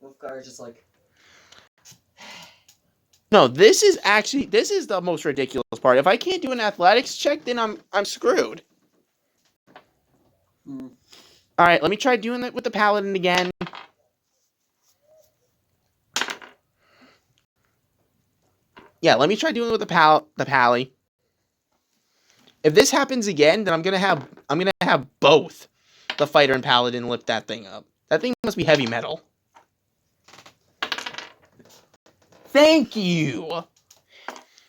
Wolfgar is just like, No, this is the most ridiculous part. If I can't do an athletics check, then I'm screwed. hmm. All right, let me try doing it with the paladin again. Yeah, let me try doing it with the pally. If this happens again, then I'm gonna have both the fighter and paladin lift that thing up. That thing must be heavy metal. Thank you.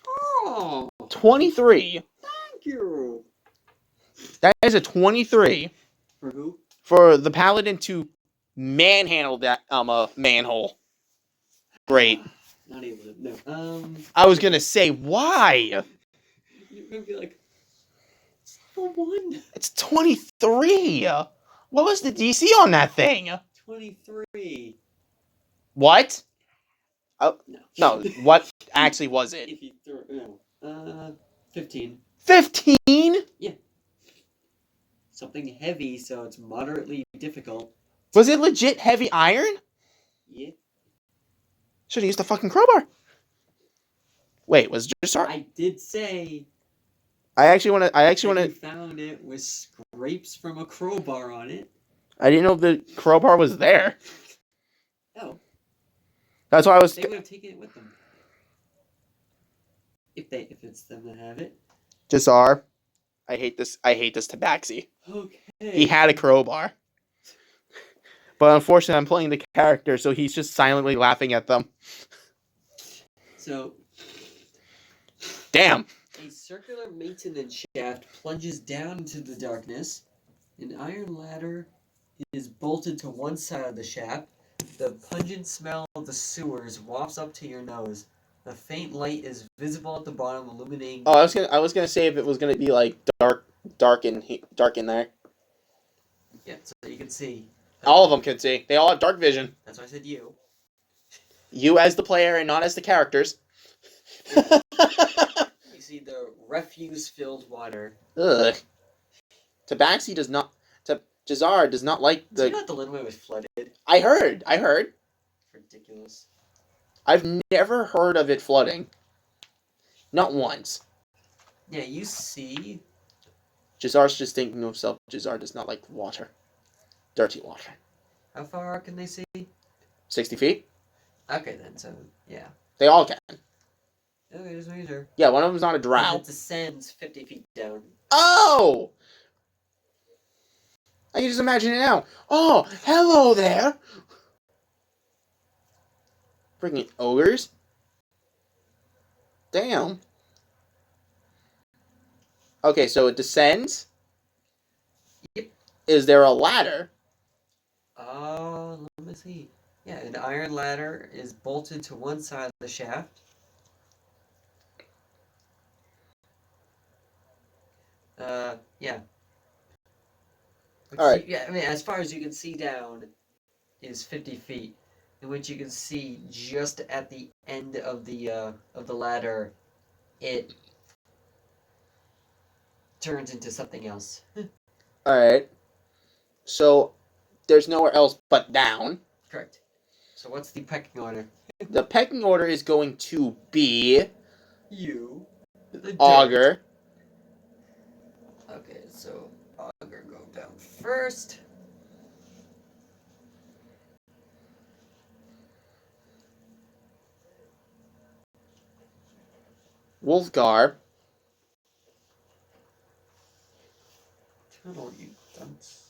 Oh, 23. thank you. That is a 23 For who? for the paladin to manhandle that manhole. Great. Not able to. No. I was gonna say why. You're gonna be like, it's level 1. It's 23. What was the DC on that thing? 23. What? No. No, what actually was it? If you throw, no. 15. 15? Something heavy, so it's moderately difficult. Was it legit heavy iron? Yeah. Should have used the fucking crowbar. Wait, was just I did say. I actually want You to. found it with scrapes from a crowbar on it. I didn't know the crowbar was there. Oh, That's why I was. they would have taken it with them. If it's them that have it. Jazar, I hate this tabaxi. Okay. He had a crowbar. But unfortunately, I'm playing the character, so he's just silently laughing at them. So, Damn. a circular maintenance shaft plunges down into the darkness. An iron ladder is bolted to one side of the shaft. The pungent smell of the sewers wafts up to your nose. A faint light is visible at the bottom, illuminating. Oh, I was gonna say if it was gonna be like dark in there. Yeah, so you can see. All of them can see. They all have dark vision. That's why I said you. You as the player and not as the characters. You see the refuse-filled water. Ugh. Tabaxi does not. Jazar does not like Do you the. know that the Linway was flooded? I heard. Ridiculous. I've never heard of it flooding. Not once. Yeah, you see. Jazar's just thinking to himself. Jazar does not like water. Dirty water. How far can they see? 60 feet? Okay, then, so, yeah. They all can. Okay, just making sure. Yeah, one of them's on a It drow. descends 50 feet down. Oh! I can just imagine it now. Oh, hello there! Freaking ogres. Damn. Okay, so it descends. Yep. Is there a ladder? Let me see. Yeah, an iron ladder is bolted to one side of the shaft. Yeah. All right. Yeah, I mean, as far as you can see down is 50 feet, in which you can see just at the end of the ladder, it turns into something else. Alright. So, there's nowhere else but down. Correct. So what's the pecking order? The pecking order is going to be You. The dirt. Augur. Okay, so Augur go down first. Wolfgar. Tunnel, you dunce.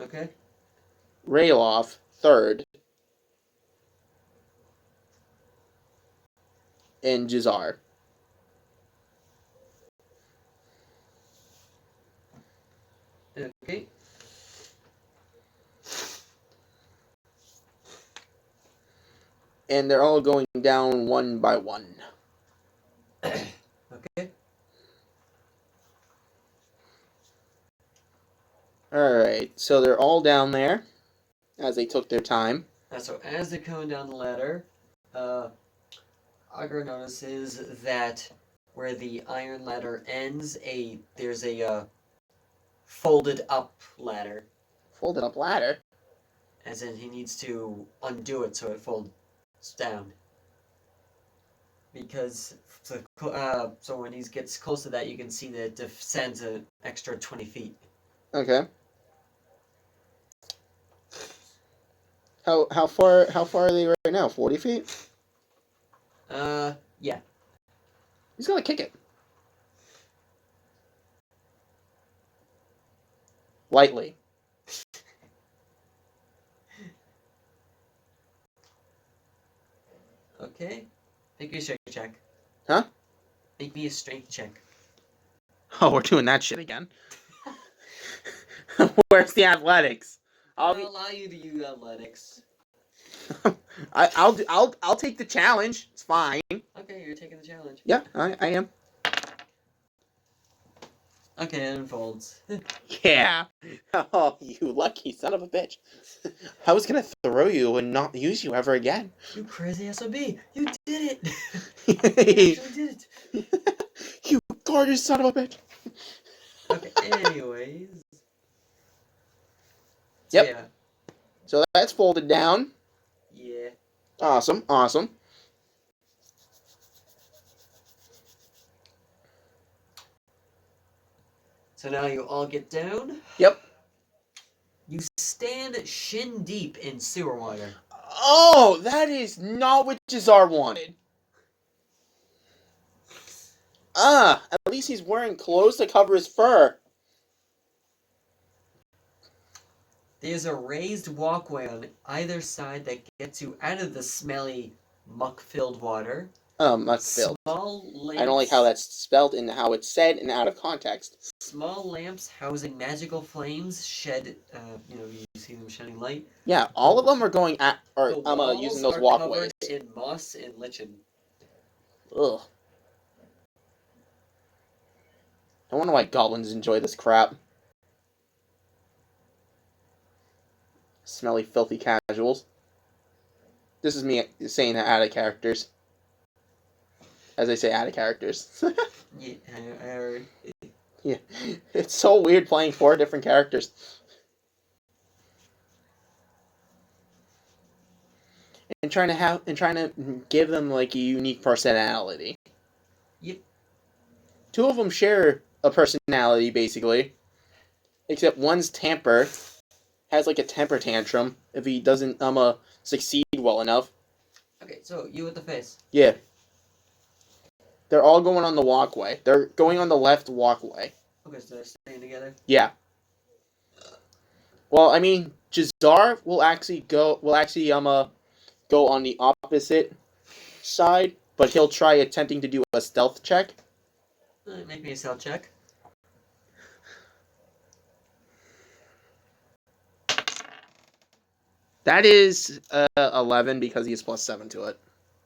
Okay. Rayloff, third. And Jazar. Okay. And they're all going down one by one. Okay. Alright, so they're all down there as they took their time. So as they're coming down the ladder, Augur notices that where the iron ladder ends, there's a folded up ladder. Folded up ladder. As in, he needs to undo it so it folds down. Because so when he gets close to that, you can see that it descends an extra 20 feet. Okay. How far are they right now? 40 feet? Yeah. He's gonna kick it. Lightly. Okay. Make me a strength check. Huh? Make me a strength check. Oh, we're doing that shit again. Where's the athletics? I'll allow you to use athletics. I'll take the challenge. It's fine. Okay, you're taking the challenge. Yeah, I am. Okay, it unfolds. Yeah. Oh, you lucky son of a bitch. I was gonna throw you and not use you ever again. You crazy SOB! You did it! You You actually did it! You gorgeous son of a bitch. Okay, anyways. So, Yep. yeah. So that's folded down. Yeah. Awesome. So now you all get down. Yep. You stand shin deep in sewer water. Oh, that is not what Jazar wanted. At least he's wearing clothes to cover his fur. There's a raised walkway on either side that gets you out of the smelly, muck-filled water. That's filled. Small lamps. I don't like how that's spelled and how it's said and out of context. Small lamps housing magical flames shed. You see them shedding light. Yeah, all of them are going at The walls using those are walkways. covered in moss and lichen. Ugh. I wonder why goblins enjoy this crap. Smelly, filthy casuals. This is me saying that out of characters. As I say, out of characters. Yeah, I heard. Yeah, it's so weird playing 4 different characters. And trying to give them like a unique personality. Yep. 2 of them share a personality basically, except one's temper has like a temper tantrum if he doesn't succeed well enough. Okay, so you with the face. Yeah. They're all going on the walkway. They're going on the left walkway. Okay, so they're staying together. Yeah. Well, I mean, Jazar will actually go on the opposite side, but he'll try attempting to do a stealth check. Make me a stealth check. That is 11 because he has +7 to it.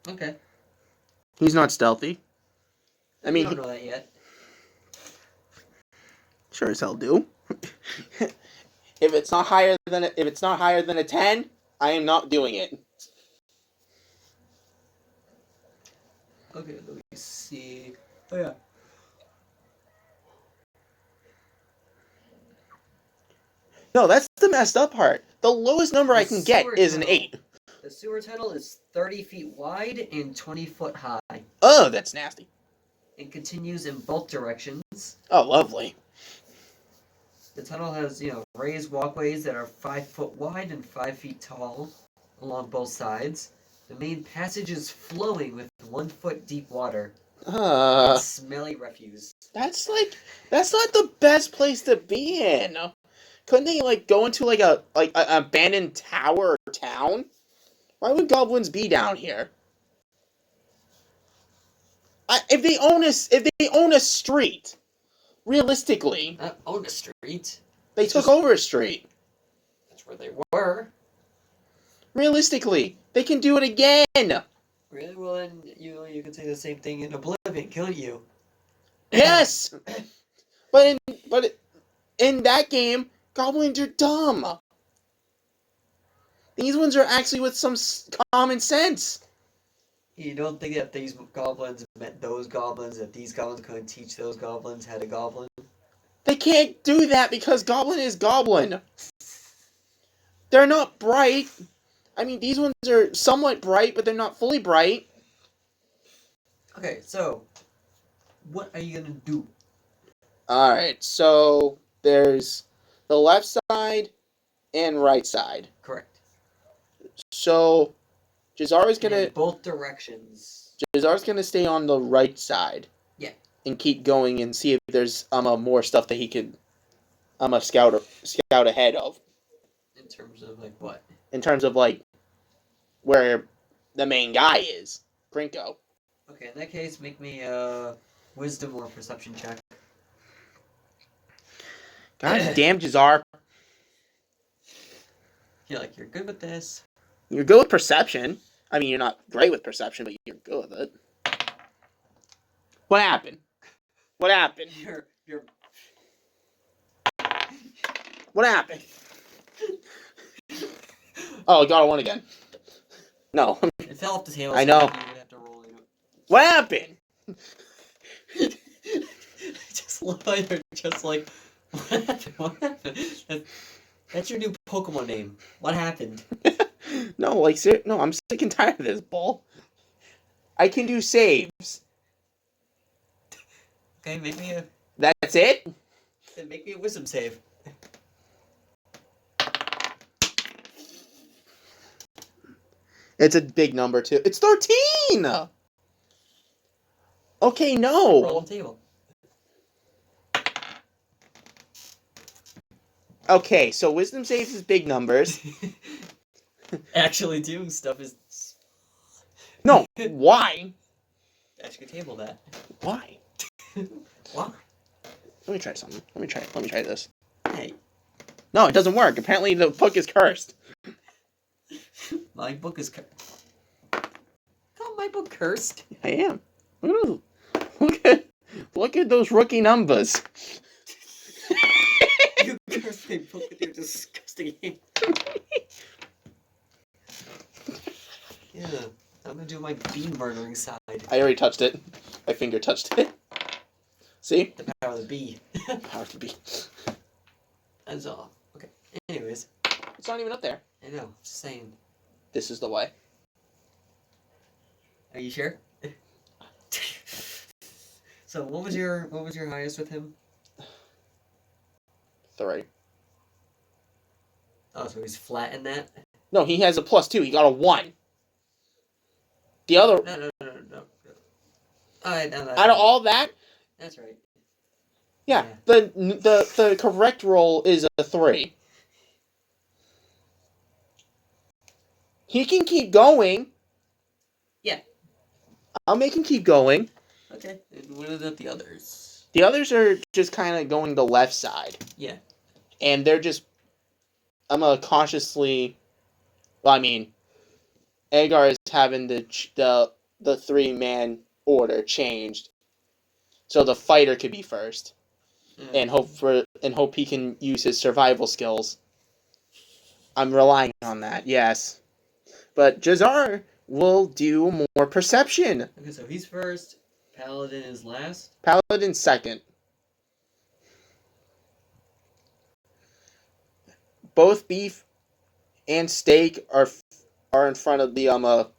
Okay. He's not stealthy. I mean, you don't know that yet. Sure as hell do. If it's not higher than a 10, I am not doing it. Okay, let me see. Oh yeah. No, that's the messed up part. The lowest number I The can get sewer is an tunnel. 8. The sewer tunnel is 30 feet wide and 20 foot high. Oh, that's nasty. It continues in both directions. Oh, lovely. The tunnel has, raised walkways that are 5 foot wide and 5 feet tall along both sides. The main passage is flowing with 1 foot deep water and smelly refuse. That's not the best place to be in. Couldn't they go into an abandoned tower or town? Why would goblins be down here? If they own a street, realistically, Not on the street. they took over a street. That's where they were. Realistically, they can do it again. Really? Well, then you can say the same thing in Oblivion, couldn't you? Yes, but in that game, goblins are dumb. These ones are actually with some common sense. You don't think that these goblins met those goblins, that these goblins couldn't teach those goblins how to goblin? They can't do that because goblin is goblin. They're not bright. I mean, these ones are somewhat bright, but they're not fully bright. Okay, so what are you gonna do? Alright, so there's the left side and right side. Correct. So Jazar's In gonna both directions. stay on the right side. Yeah. And keep going and see if there's more stuff that he could scout ahead of. In terms of what? In terms of where the main guy is, Grinko. Okay, in that case, make me a wisdom or perception check. God damn, Jazar. You're good with this. You're good with perception. I mean, you're not great with perception, but you're good with it. What happened? What happened? You're What happened? Oh, I got a 1 again. No. It fell off the table. I know. You would have to roll it. What happened? Just look like you're just like, what happened? What happened? That's your new Pokemon name. What happened? No, no, I'm sick and tired of this, bull. I can do saves. Okay, make me That's it? a wisdom save. It's a big number, too. It's 13! Okay, Roll no. on the table. Okay, so wisdom saves is big numbers. Actually doing stuff is... No, why? Actually table that. Why? Why? Let me try something. Let me try this. Hey, No, it doesn't work. Apparently the book is cursed. my book is cursed. Call my book cursed? I am. Look at those rookie numbers. You cursed my book with your disgusting hand. Yeah, I'm gonna do my bee murdering side. I already touched it. My finger touched it. See? The power of the bee. Power to be. That's all. Okay. Anyways, It's not even up there. I know. Just saying. This is the way. Are you sure? So what was your highest with him? 3. Oh, so he's flat in that? No, he has a +2. He got a 1. The other... No. Alright, no, Out of all that, that's right. yeah, the correct roll is a 3. He can keep going. Yeah. I'll make him keep going. Okay. And what about the others? The others are just kind of going the left side. Yeah. And they're just... I'm going to cautiously... Well, I mean... Agar is having the 3-man order changed. So the fighter could be first. And hope he can use his survival skills. I'm relying on that, yes. But Jazar will do more perception. Okay, so he's first. Paladin is last. Paladin second. both beef and steak are in front of the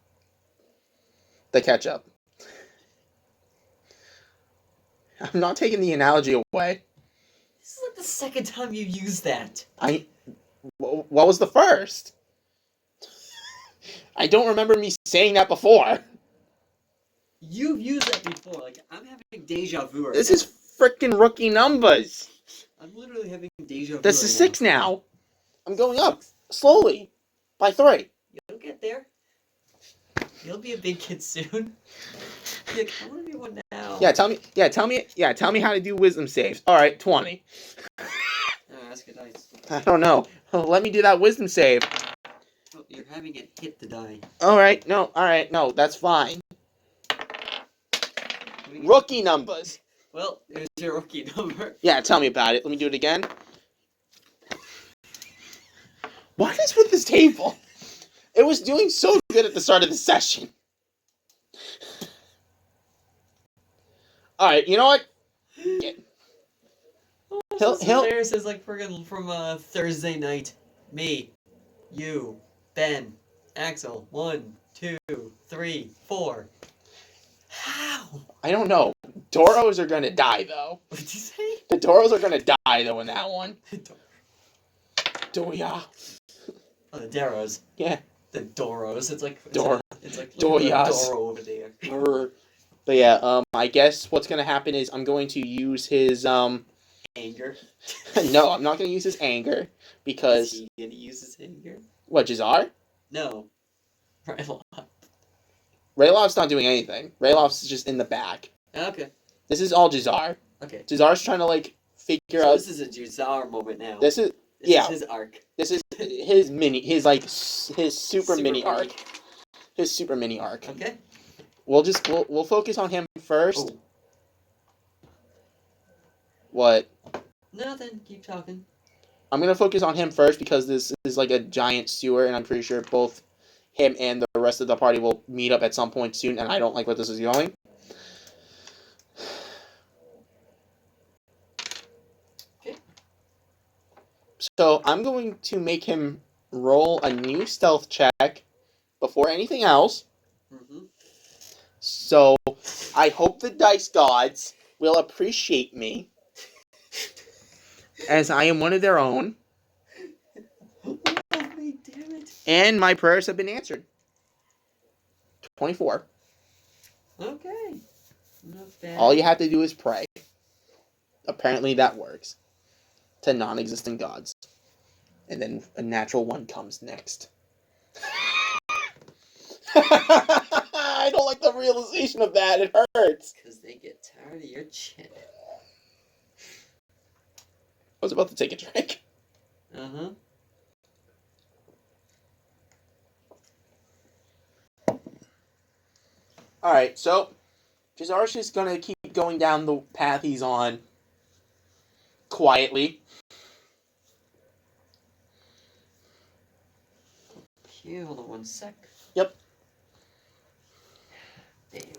ketchup. I'm not taking the analogy away. This is like the second time you used that. What was the first? I don't remember me saying that before. You've used that before. Like, I'm having deja vu right This now. is freaking rookie numbers. I'm literally having deja vu This right is 6 now. I'm going up slowly by 3. You'll get there. You'll be a big kid soon. You're like, I want to be one now. Yeah, tell me how to do wisdom saves. All right, 20. Ask your dice. I don't know. Let me do that wisdom save. Oh, you're having it hit the die. All right, no, that's fine. Rookie numbers. Well, there's your rookie number. Yeah, tell me about it. Let me do it again. What is with this table? It was doing so good at the start of the session. All right, you know what? He'll- Hilarious is like friggin' from Thursday night. Me, you, Ben, Axel. 1, 2, 3, 4. How? I don't know. Doros are gonna die though. What did you say? The Doros are gonna die though in that one. Doya. Oh, the Doros. Yeah. The Doros. It's like Dor- It's like look at the Doyas. Doro over there. But yeah, I guess what's gonna happen is I'm going to use his Anger. No, I'm not gonna use his anger Is because he gonna use his anger? what, Jazar? No. Right. Raylov's not doing anything. Raylov's just in the back. Okay. This is all Jazar. Okay. Jazar's trying to like figure So out. this is a Juzar moment now. This is This yeah. is his arc. This is his super mini funny. arc. His super mini arc. Okay. We'll focus on him first. Oh. What? Nothing. Keep talking. I'm gonna focus on him first because this is like a giant sewer, and I'm pretty sure both him and the rest of the party will meet up at some point soon, and I don't like where this is going. Okay. So I'm going to make him roll a new stealth check before anything else. Mm-hmm. So I hope the dice gods will appreciate me, as I am one of their own, Love me, damn it. and my prayers have been answered. 24. Okay. Not bad. All you have to do is pray. Apparently that works. To non-existent gods. And then a natural one comes next. I don't like the realization of that. It hurts. Because they get tired of your chin. I was about to take a drink. Uh-huh. Alright, so Jazar's just gonna keep going down the path he's on quietly. Here, hold on one sec. Yep. There you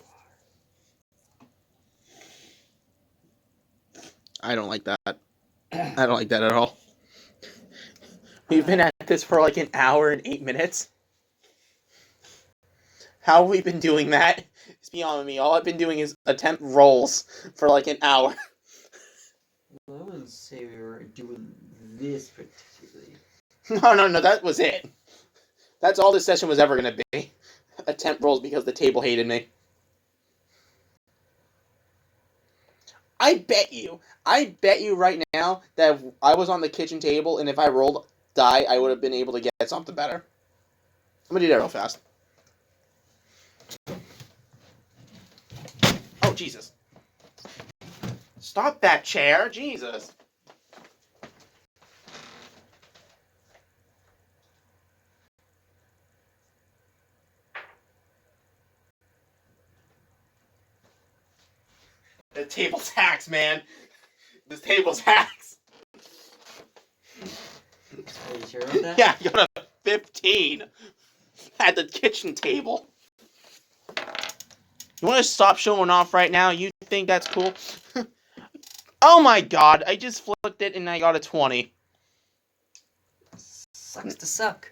are. I don't like that. I don't like that at all. We've been at this for like an hour and 8 minutes. How have we been doing that? It's beyond me. All I've been doing is attempt rolls for like an hour. Well, I wouldn't say we were doing this particularly. No, that was it. That's all this session was ever going to be. Attempt rolls because the table hated me. I bet you right now that if I was on the kitchen table and if I rolled die, I would have been able to get something better. I'm going to do that real fast. Oh, Jesus. Stop that chair. Jesus. The table's hacks, man. This table's hacks. Are you sure about that? Yeah, you got a 15 at the kitchen table. You want to stop showing off right now? You think that's cool? Oh my god, I just flipped it and I got a 20. Sucks to suck.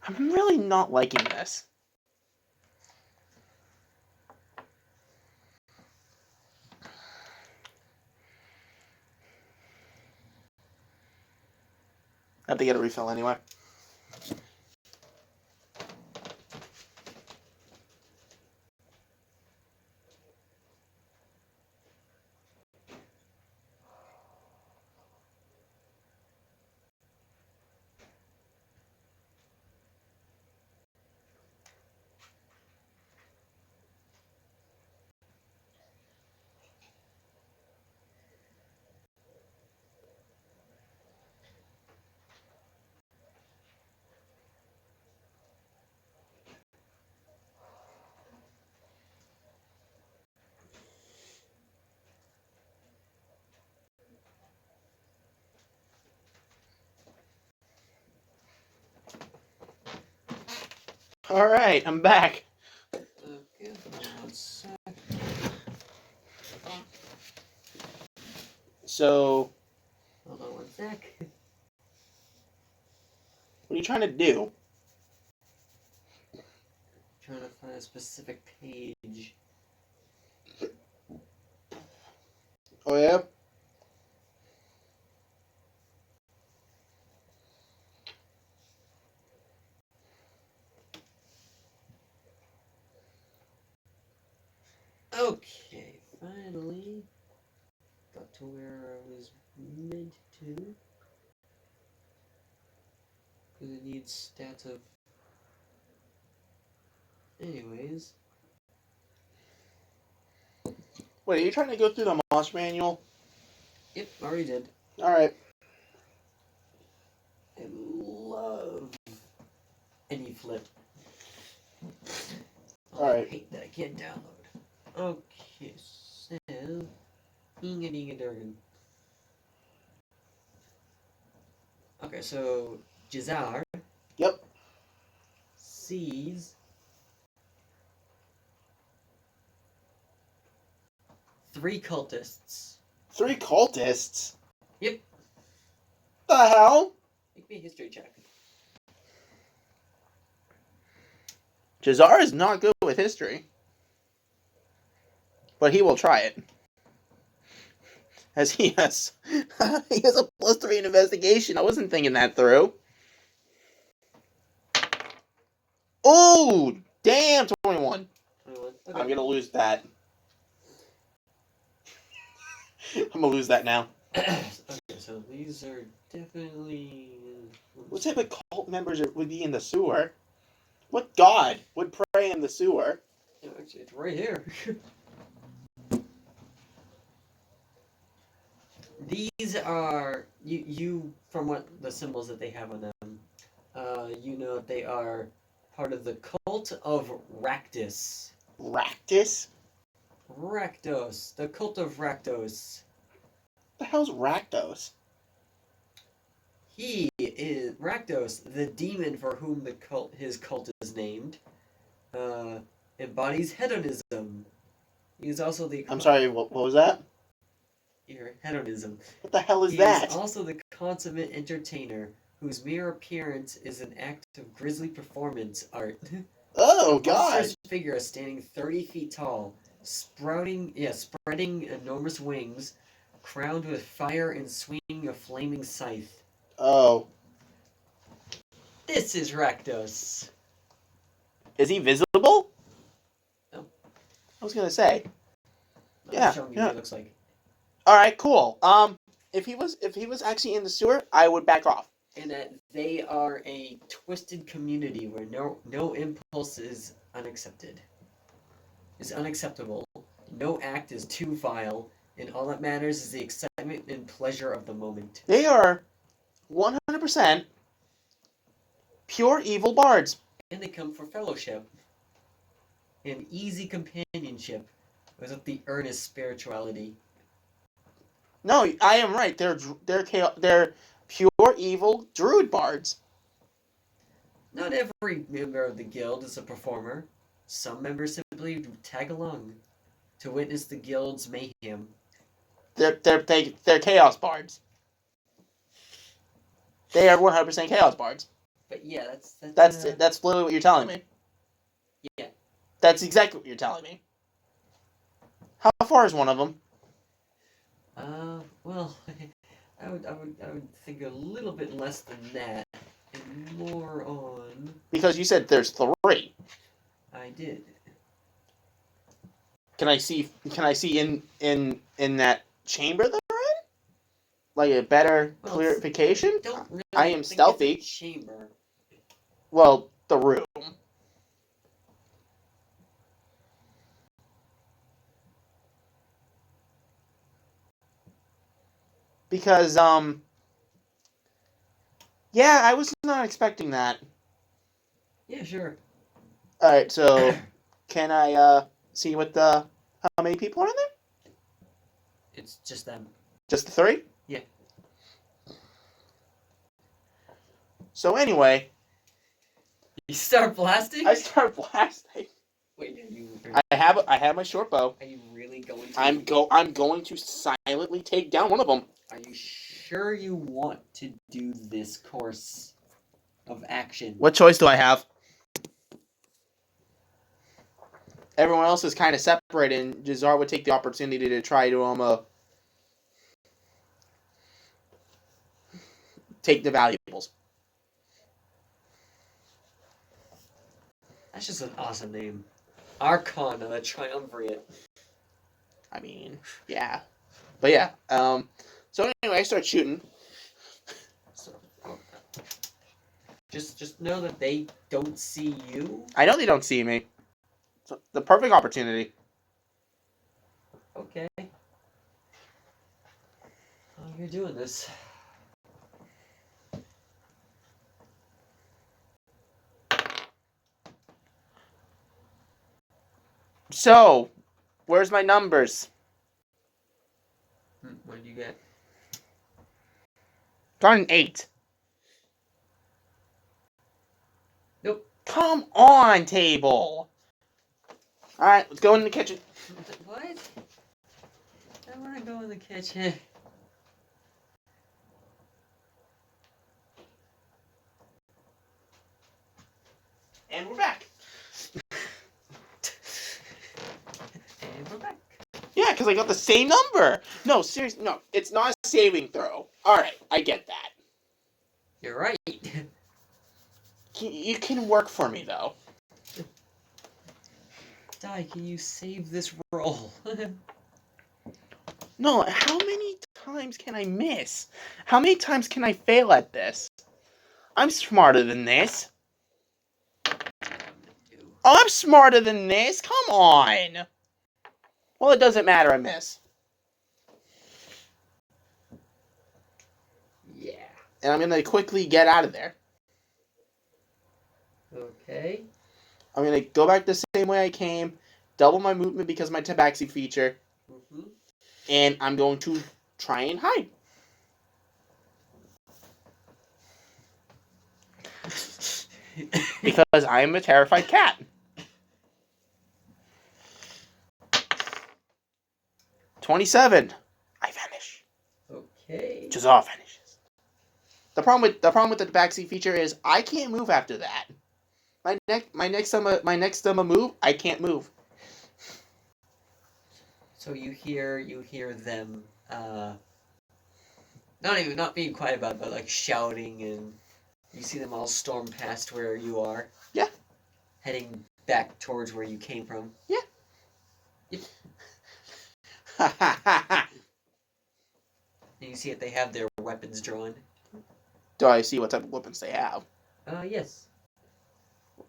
I'm really not liking this. I have to get a refill anyway. All right, I'm back. Okay, one sec. So, Hold on one sec. what are you trying to do? Trying to find a specific page. Oh, yeah? Okay, finally got to where I was meant to. Because it needs stats of. Anyways. Wait, are you trying to go through the Moss manual? Yep, already did. All right. I love any flip. Alright. I hate that I can't download. Okay, so. Inga dinga durgan. Okay, so. Jazar. Yep. Sees. 3 cultists. 3 cultists? Yep. The hell? Make me a history check. Jazar is not good with history. But he will try it. As he has he has a +3 in investigation. I wasn't thinking that through. Oh, damn, 21. 21. I'm gonna lose that. I'm gonna lose that now. Okay, so these are definitely. What type of cult members would be in the sewer? What god would pray in the sewer? No, actually, it's right here. These are you from what the symbols that they have on them. You know that they are part of the cult of Rakdos. Rakdos? Rakdos, the cult of Rakdos. What the hell's Rakdos? He is Rakdos, the demon for whom his cult is named. Embodies hedonism. He is also the. I'm sorry, what was that? Here, hedonism. What the hell is He that? is also the consummate entertainer, whose mere appearance is an act of grisly performance art. Oh, A God. monstrous figure standing 30 feet tall, spreading enormous wings, crowned with fire and swinging a flaming scythe. Oh. This is Rakdos. Is he visible? No. I was gonna say. I'm Yeah, showing you yeah. what it looks like. Alright, cool. If he was actually in the sewer, I would back off. And that they are a twisted community where no impulse is unaccepted. Is unacceptable. No act is too vile, and all that matters is the excitement and pleasure of the moment. They are 100% pure evil bards. And they come for fellowship and easy companionship without the earnest spirituality. No, I am right. They're pure evil druid bards. Not every member of the guild is a performer. Some members simply tag along to witness the guild's mayhem. They're chaos bards. They are 100% chaos bards. But yeah, That's literally what you're telling me. Yeah. That's exactly what you're telling me. How far is one of them? Well, I would think a little bit less than that, and more on. Because you said there's 3. I did. Can I see in that chamber they're in? Like a better Well, clarification? Don't really I am think stealthy. It's a chamber. Well, the room. Because yeah, I was not expecting that. Yeah, sure. All right, so can I see what the how many people are in there? It's just them. Just the 3? Yeah. So anyway, You start blasting. I start blasting. Wait, I have my short bow. Are you really going to? I'm going to silently take down one of them. Are you sure you want to do this course of action? What choice do I have? Everyone else is kind of separate, and Jazar would take the opportunity to try to take the valuables. That's just an awesome name. Archon of the Triumvirate. I mean, yeah, but yeah. So anyway, I start shooting. So, just know that they don't see you. I know they don't see me. It's the perfect opportunity. Okay. Oh, you're doing this. So, where's my numbers? What did you get? Got an 8. Nope. Come on, table. All right, let's go in the kitchen. What? I want to go in the kitchen. And we're back. And we're back. Yeah, because I got the same number. No, seriously, no, it's not a saving throw. All right, I get that. You're right. You can work for me, though. Die, can you save this roll? No, how many times can I miss? How many times can I fail at this? I'm smarter than this. I'm smarter than this. Come on. Well, it doesn't matter. I miss. Yeah. And I'm going to quickly get out of there. Okay. I'm going to go back the same way I came, double my movement because of my tabaxi feature, and I'm going to try and hide. Because I am a terrified cat. $27. I vanish. Okay. Jazar vanishes. The problem with the tabaxi feature is I can't move after that. My next time I move, I can't move. So you hear them not being quiet about it, but like shouting, and you see them all storm past where you are. Yeah. Heading back towards where you came from. Yeah. Yep. And you see that they have their weapons drawn. Do I see what type of weapons they have? Yes.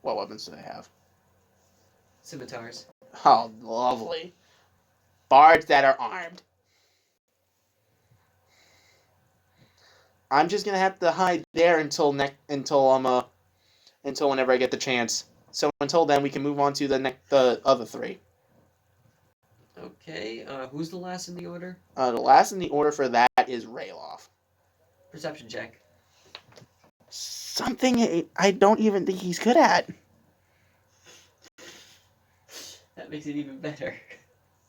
What weapons do they have? Scimitars. Oh, lovely. Bards that are armed. I'm just gonna have to hide there until whenever I get the chance. So until then, we can move on to the other 3. Okay. Who's the last in the order? The last in the order for that is Rayloff. Perception check. Something I don't even think he's good at. That makes it even better.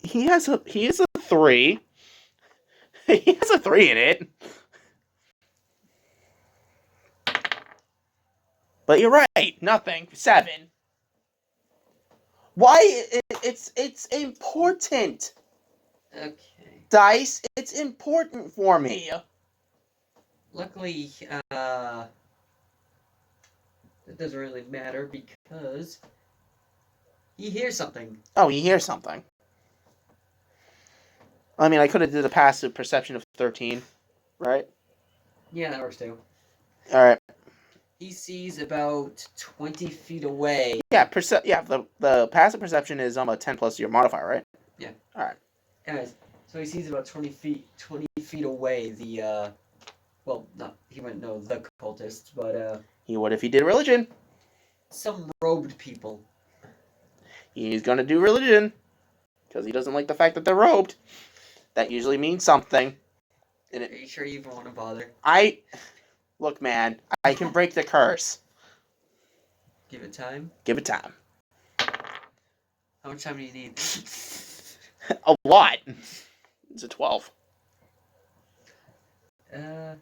He has a 3. He has a 3 in it. But you're right. Nothing. 7. Why? It's important. Okay. Dice, it's important for me. Luckily, it doesn't really matter because he hears something. Oh, you hear something. I mean, I could have did a passive perception of 13, right? Yeah, that works too. All right. He sees about 20 feet away. Yeah, the passive perception is a 10 plus your modifier, right? Yeah. All right. Guys, so he sees about 20 feet away the, well, not, he wouldn't know the cultists, but, He would if he did religion. some robed people. He's gonna do religion because he doesn't like the fact that they're robed. That usually means something. Are you sure you even want to bother? Look, man, I can break the curse. Give it time? Give it time. How much time do you need? A lot. It's a 12. No,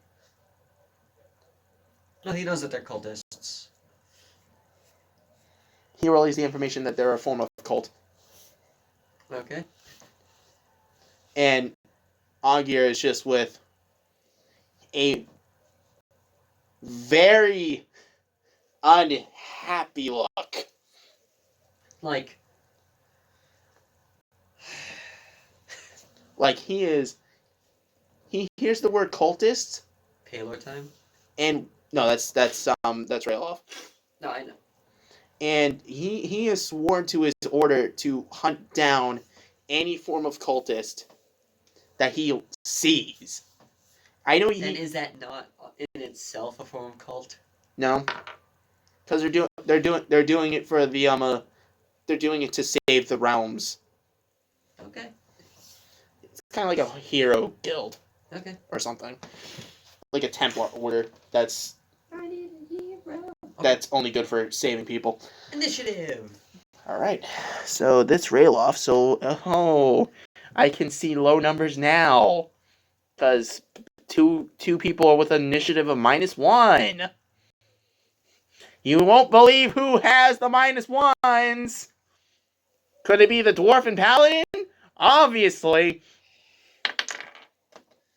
he knows that they're cultists. He relays the information that they're a form of cult. Okay. And Augir is just with a very unhappy look. Like he hears the word cultist, Paler time? and no, that's Rayloff. No, I know. And he has sworn to his order to hunt down any form of cultist that he sees. I know And is that not in itself a form of cult? No, because they're doing it for the they're doing it to save the realms. Okay. It's kind of like a hero guild Okay. or something, like a Templar order. That's I need a hero. that's only good for saving people. Initiative. All right, so this Rayloff. So I can see low numbers now, because two people are with an initiative of -1. You won't believe who has the -1s. Could it be the Dwarven Paladin? Obviously.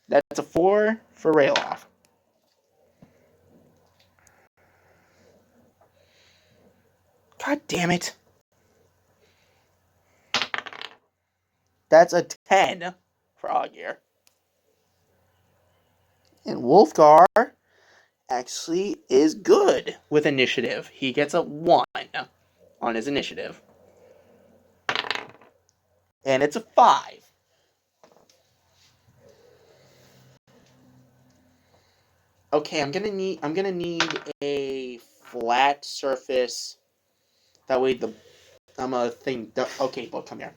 That's a 4 for Rayloff. God damn it. That's a 10 for Augir. And Wolfgar actually is good with initiative. He gets a 1 on his initiative. And it's a 5. Okay, I'm gonna need a flat surface. That way okay, look, come here.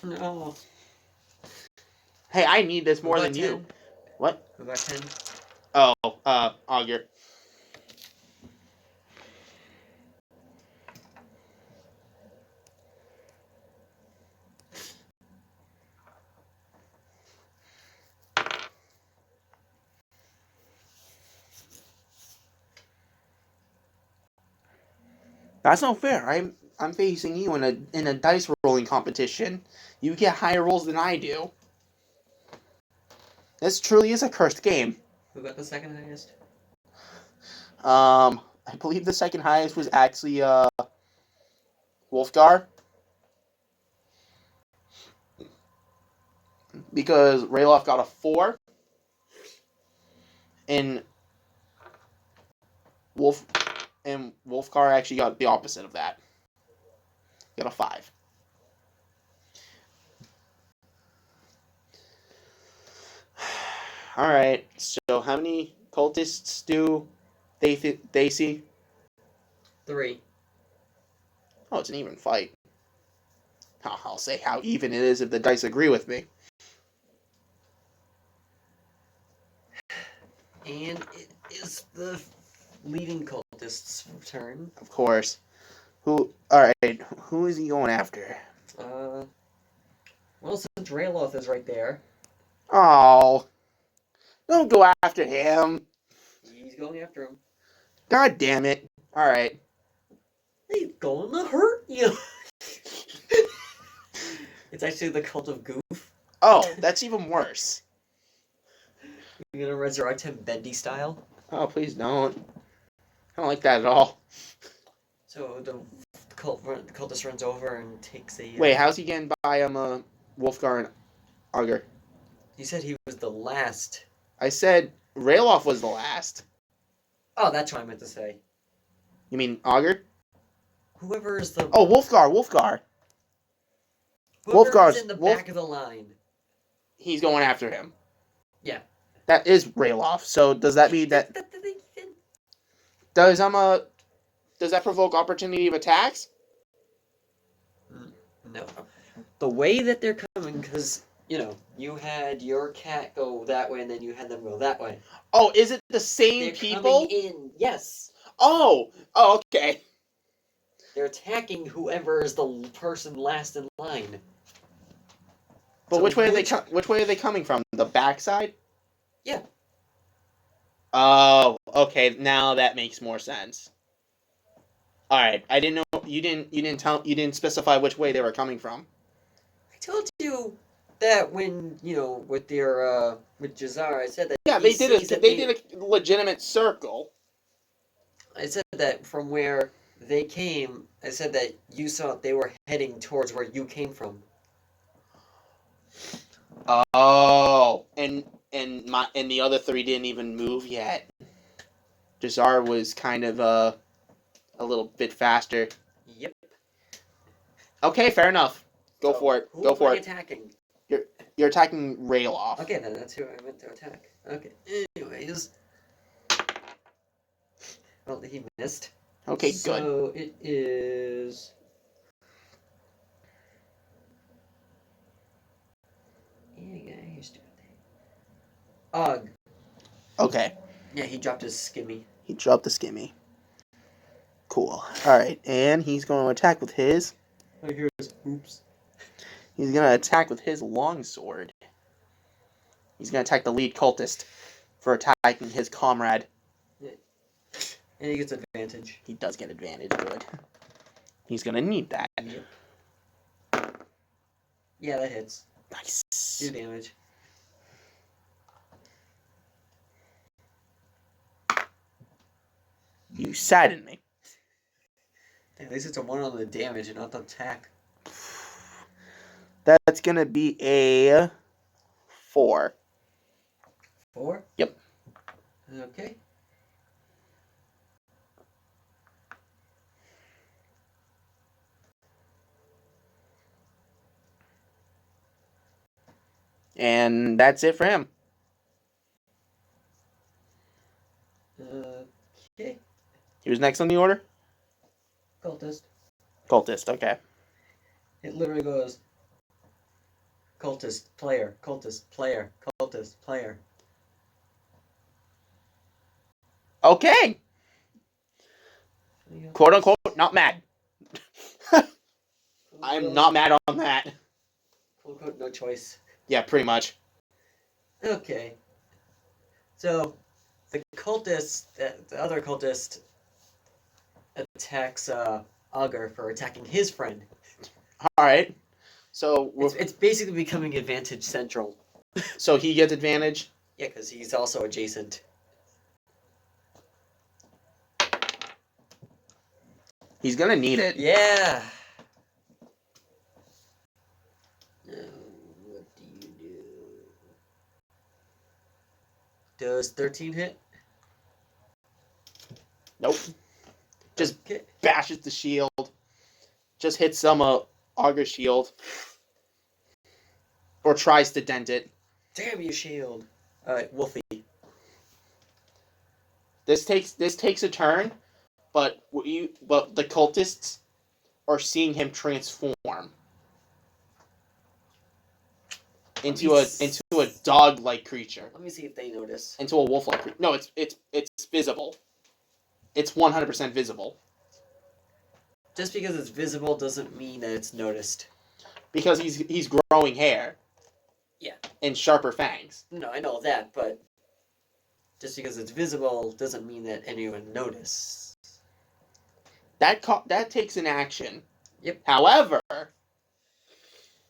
No. Hey, I need this more Who got than 10? you. What? Who got 10? Oh, Augur. That's not fair. I'm facing you in a dice rolling competition. You get higher rolls than I do. This truly is a cursed game. Who got the second highest? I believe the second highest was actually Wolfgar. Because Rayloff got a 4. And Wolfgar actually got the opposite of that. Got a 5. Alright, so how many cultists do they see? 3. Oh, it's an even fight. I'll say how even it is if the dice agree with me. And it is the leading cultist's turn. Of course. Alright, who is he going after? Well, since Rayloth is right there, Oh, don't go after him. he's going after him. God damn it. All right. He's going to hurt you. It's actually the Cult of Goof. Oh, that's even worse. You're gonna resurrect him Bendy style. Oh, please don't. I don't like that at all. So the cultist runs over and takes a. Wait, how's he getting by Wolfgar and Augur? You said he was the last. I said Ralof was the last. Oh, that's what I meant to say. You mean Augur? Whoever is the. Oh, Wolfgar. Whoever Wolfgar's- is in the Wolf- back of the line. He's going after him. Yeah. That is Ralof. So does that mean that does that provoke opportunity of attacks? No. The way that they're coming, because you had your cat go that way, and then you had them go that way. Oh, is it the same They're people? coming in. Yes. Oh, okay. They're attacking whoever is the person last in line. But So which way are they coming from? The backside? Yeah. Oh, okay. Now that makes more sense. All right. I didn't know you didn't specify which way they were coming from. I told you that when with your with Jazar, I said that. Yeah, he they sees that did a legitimate circle. I said that from where they came. I said that you saw they were heading towards where you came from. Oh, and the other three didn't even move yet. Jazar was kind of a little bit faster. Yep. Okay, fair enough. Go So, for it. Who Go am for I it. attacking? You're attacking Ralof. Okay, then that's who I meant to attack. Okay. Anyways. Well, he missed. Okay, good. So it is. Yeah, you're stupid. Ugh. Okay. Yeah, he dropped his skimmy. He dropped the skimmy. Cool. Alright, and he's going to attack with his... Oh, here's oops. He's going to attack with his longsword. He's going to attack the lead cultist for attacking his comrade. And he gets advantage. He does get advantage, good. He's going to need that. Yep. Yeah, that hits. Nice. 2 damage. You sadden me. At least it's a 1 on the damage and not the attack. That's going to be a 4. 4? Yep. Okay. And that's it for him. Okay. He was next on the order? Cultist. Cultist, okay. It literally goes cultist, player, cultist, player, cultist, player. Okay! Quote unquote, not mad. I'm not mad on that. Quote unquote, no choice. Yeah, pretty much. Okay. So, the cultist, the other cultist, attacks Augur for attacking his friend. Alright. So It's basically becoming advantage central. so he gets advantage. Yeah, because he's also adjacent. He's gonna need it. Yeah. Now, what do you do? Does 13 hit? Nope. Just Okay. bashes the shield. Just hits some Augur shield. Or tries to dent it. Damn you, shield. Wolfie. This takes a turn, but the cultists are seeing him transform into a dog-like creature, Let me see if they notice. into a wolf-like creature. No, it's visible. It's 100% visible Just because it's visible doesn't mean that it's noticed. because he's growing hair. Yeah. And sharper fangs. No, I know that, but just because it's visible doesn't mean that anyone notices. That takes an action. Yep. However,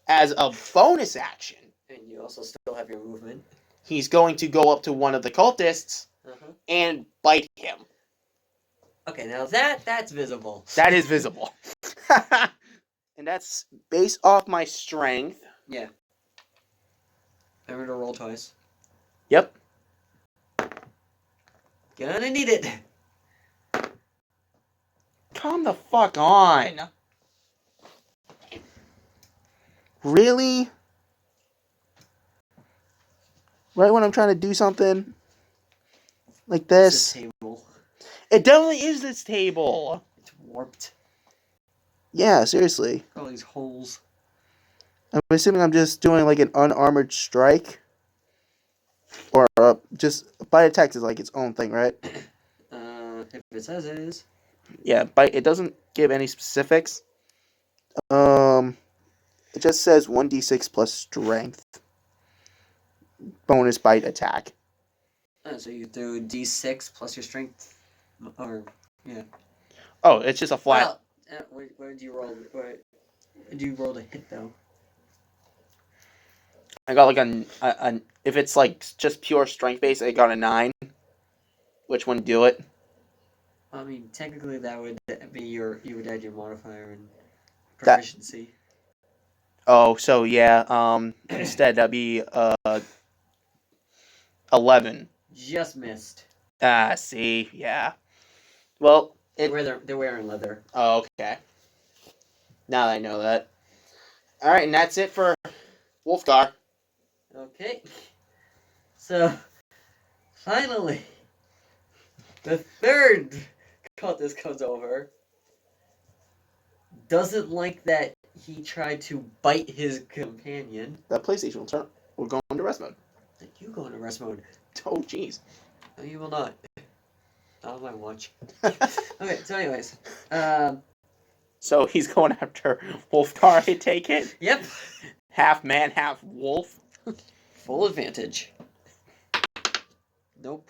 as a bonus action, And you also still have your movement. he's going to go up to one of the cultists and bite him. Okay, now that's visible. That is visible. And that's based off my strength. Yeah. Remember to roll twice. Yep. Gonna need it. Come the fuck on. Really? Right when I'm trying to do something like This this? table. It definitely is this table. It's warped. Yeah, seriously. All these holes. I'm assuming I'm just doing like an unarmored strike. Or just bite attack is like its own thing, right? If it says it is. Yeah, bite. It doesn't give any specifics. It just says 1d6 plus strength. Bonus bite attack. So you do d6 plus your strength, or yeah. Oh, it's just a flat. Well, where did you roll? Where did you roll to hit though? I got like a if it's like just pure strength base, I got a 9. Which one do it? I mean, technically that would be you would add your modifier and proficiency. Oh, so yeah. Instead that'd be 11. Just missed. See, yeah. Well, They're wearing leather. Oh, okay. Now that I know that. All right, and that's it for Wolfgar. Okay. So, finally, the third cultist comes over. Doesn't like that he tried to bite his companion. That PlayStation will turn. We'll go into rest mode. You go into rest mode. Oh, jeez. No, you will not. Not on my watch. Okay, so anyways. So he's going after Wolfgar, I take it? Yep. Half man, half wolf? Full advantage. Nope.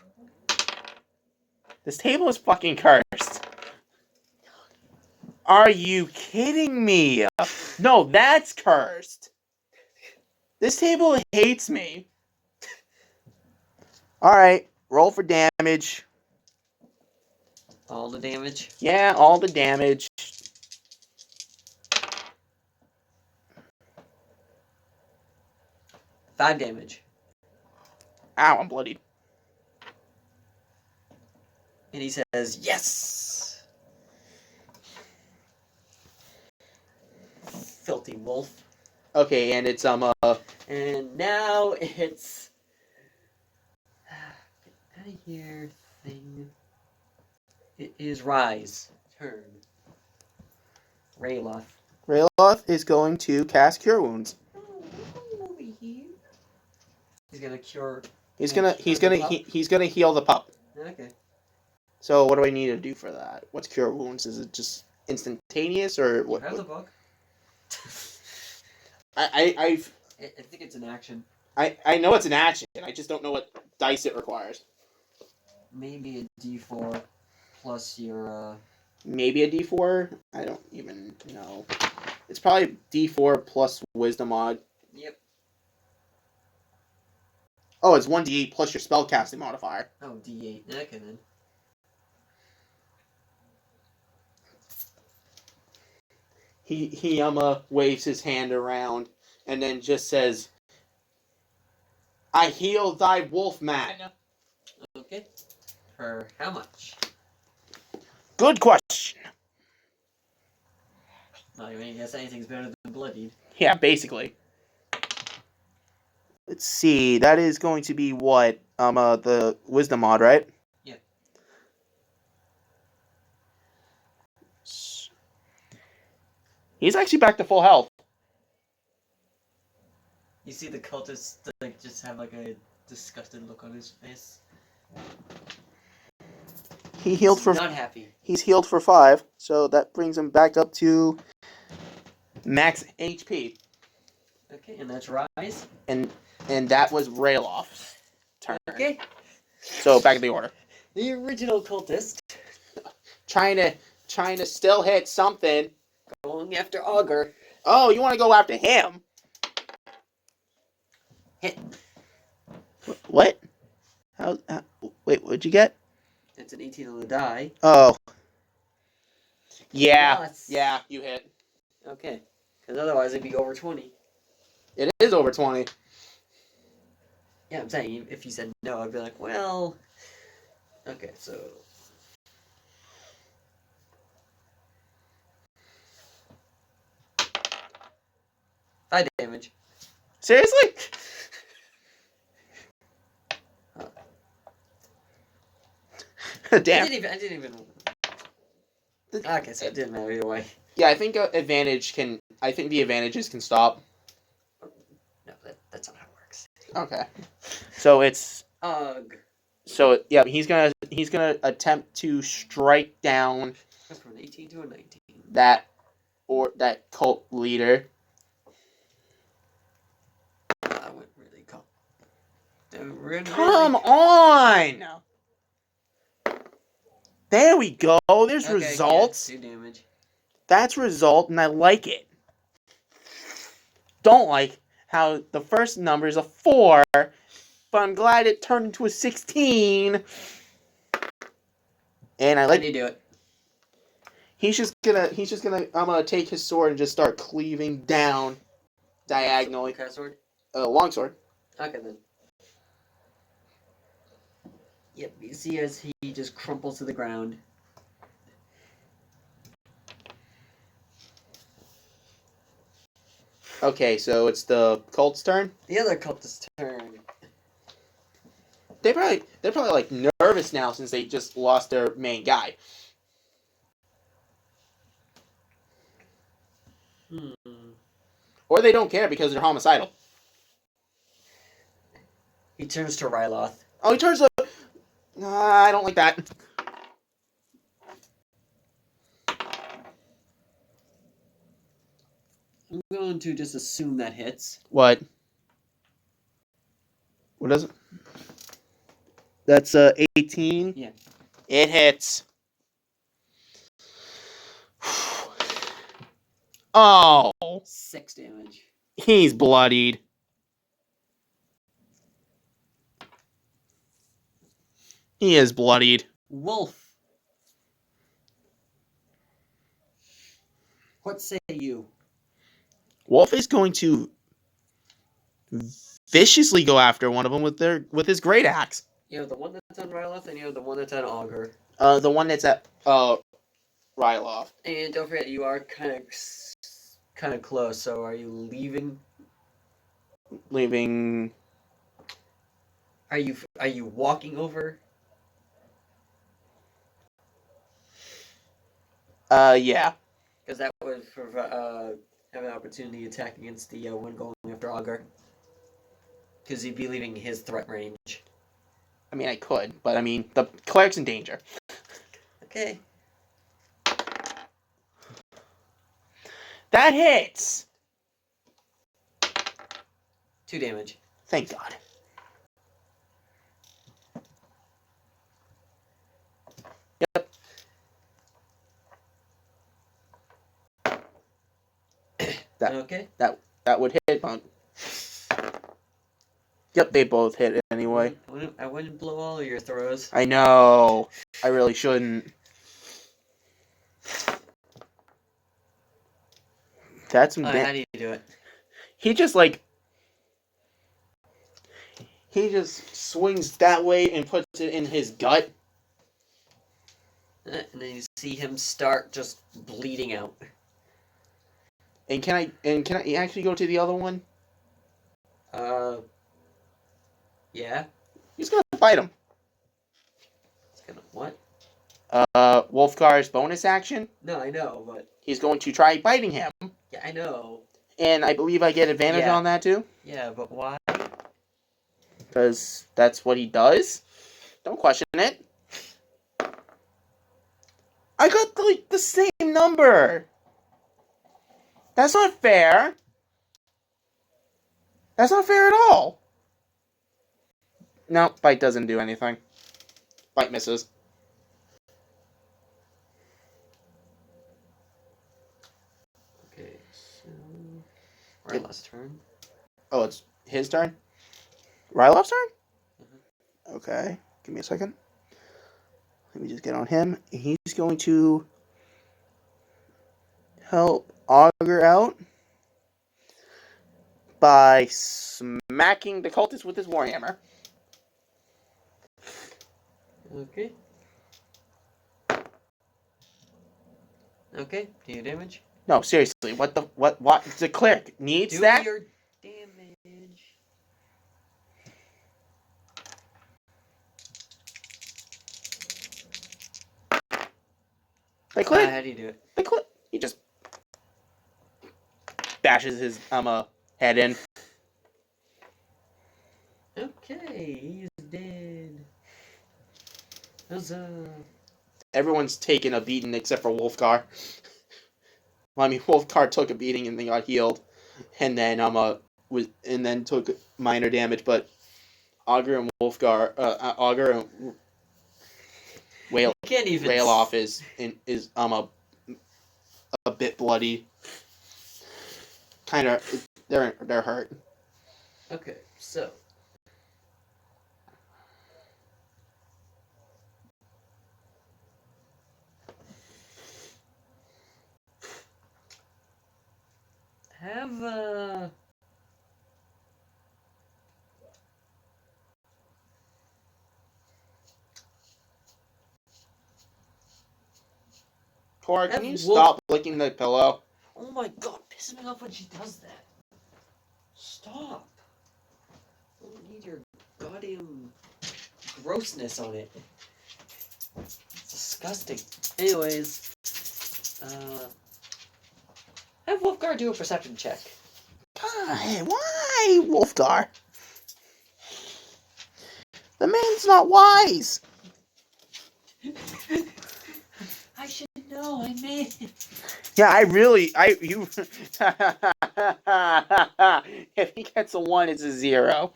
This table is fucking cursed. Are you kidding me? No, that's cursed. This table hates me. Alright, roll for damage. All the damage? Yeah, all the damage. Five damage. Ow, I'm bloodied. And he says, yes! Filthy wolf. Okay, and it's And now it's get out of here thing. It is Rise. Turn. Rayloth. Rayloth is going to cast Cure Wounds. Over here. He's gonna cure. He's gonna heal the pup. Okay. So what do I need to do for that? What's Cure Wounds? Is it just instantaneous or what? Have the book. I think it's an action. I know it's an action. I just don't know what dice it requires. Maybe a D4 plus your. Maybe a D4. I don't even know. It's probably D4 plus Wisdom mod. Yep. Oh, it's 1d8 plus your spellcasting modifier. Oh, D8. Okay then. He waves his hand around and then just says, "I heal thy wolfman." Okay. For how much? Good question. Not even I guess anything's better than bloodied. Yeah, basically. Let's see. That is going to be what? The Wisdom mod, right? Yeah. He's actually back to full health. You see the cultist like just have like a disgusted look on his face. He healed for. Not happy. He's healed for 5, so that brings him back up to max HP. Okay, and that's Rise. And that was Rayloff's turn. Okay. So back in the order. The original cultist. Trying to trying to still hit something. Going after Augur. Oh, you want to go after him? Hit. What? Wait, what'd you get? It's an 18 on the die. Oh. Yeah. Plus. Yeah, you hit. Okay. Because otherwise it'd be over 20. It is over 20. Yeah, I'm saying, if you said no, I'd be like, well... Okay, so... Five damage. Seriously? Damn. I didn't even... Okay, so it didn't matter either way. Yeah, I think the advantages can stop. No, that's not how it works. Okay. So it's Ugh. so yeah, he's gonna attempt to strike down That's from an 18 to a 19. that cult leader. I went really calm. Come on! There we go. There's results. Yeah, 2 damage. That's result, and I like it. Don't like how the first number is a 4, but I'm glad it turned into a 16. And I like. How do you do it? He's just gonna. I'm gonna take his sword and just start cleaving down diagonally. What kind of sword? Longsword. Okay then. Yep, you see as he just crumples to the ground. Okay, so it's the cult's turn. The other cultist's turn. They're probably like nervous now since they just lost their main guy. Or they don't care because they're homicidal. He turns to Ryloth. Oh, he turns. I don't like that. I'm going to just assume that hits. What? What is it? That's 18. Yeah. It hits. Oh, 6 damage. he's bloodied. He is bloodied. Wolf. What say you? Wolf is going to viciously go after one of them with his great axe. You have the one that's on Ryloth, and you have the one that's on Augur. The one that's at Ryloth. And don't forget, you are kind of close. So, are you leaving? Leaving. Are you walking over? Yeah. Because that would have an opportunity to attack against the one going after Augur. Because he'd be leaving his threat range. I mean, I could, but I mean, the cleric's in danger. Okay. That hits! 2 damage. Thank God. Yep. Okay. That would hit, but... Yep, they both hit anyway. I wouldn't blow all of your throws. I know. I really shouldn't. That's some How do you do it? He just swings that way and puts it in his gut. And then you see him start just bleeding out. And can I actually go to the other one? Yeah. He's gonna fight him. It's gonna what? Wolfgar's bonus action. No, I know, but He's going to try biting him. yeah, I know. And I believe I get advantage Yeah. on that too. Yeah, but why? Because that's what he does. Don't question it. I got the same number. That's not fair. That's not fair at all. No, bite doesn't do anything. Bite misses. Ryloth's turn. Oh, it's his turn? Ryloff's turn? Mhm. Okay. Give me a second. Let me just get on him. He's going to help Augur out by smacking the cultist with his warhammer. Okay. Okay, do your damage. No, seriously, what? The cleric needs Do that? your damage. The cleric, How do you do it? he just bashes his head in. Okay, he's dead. Huzzah. Everyone's taken a beating except for Wolfgar. Well, I mean, Wolfgar took a beating and then got healed, and then took minor damage. But Augur and Wolfgar, Augur and You can't even. Rayloff is a bit bloody. Kind of, they're hurt. Okay, so. Have Cora, can Have you Wolf- stop licking the pillow? Oh my god, pisses me off when she does that. Stop. I don't need your goddamn grossness on it. It's disgusting. Anyways, have Wolfgar do a perception check. God, why, Wolfgar? The man's not wise. I should know, I made it. Yeah, you. If he gets a 1, it's a 0.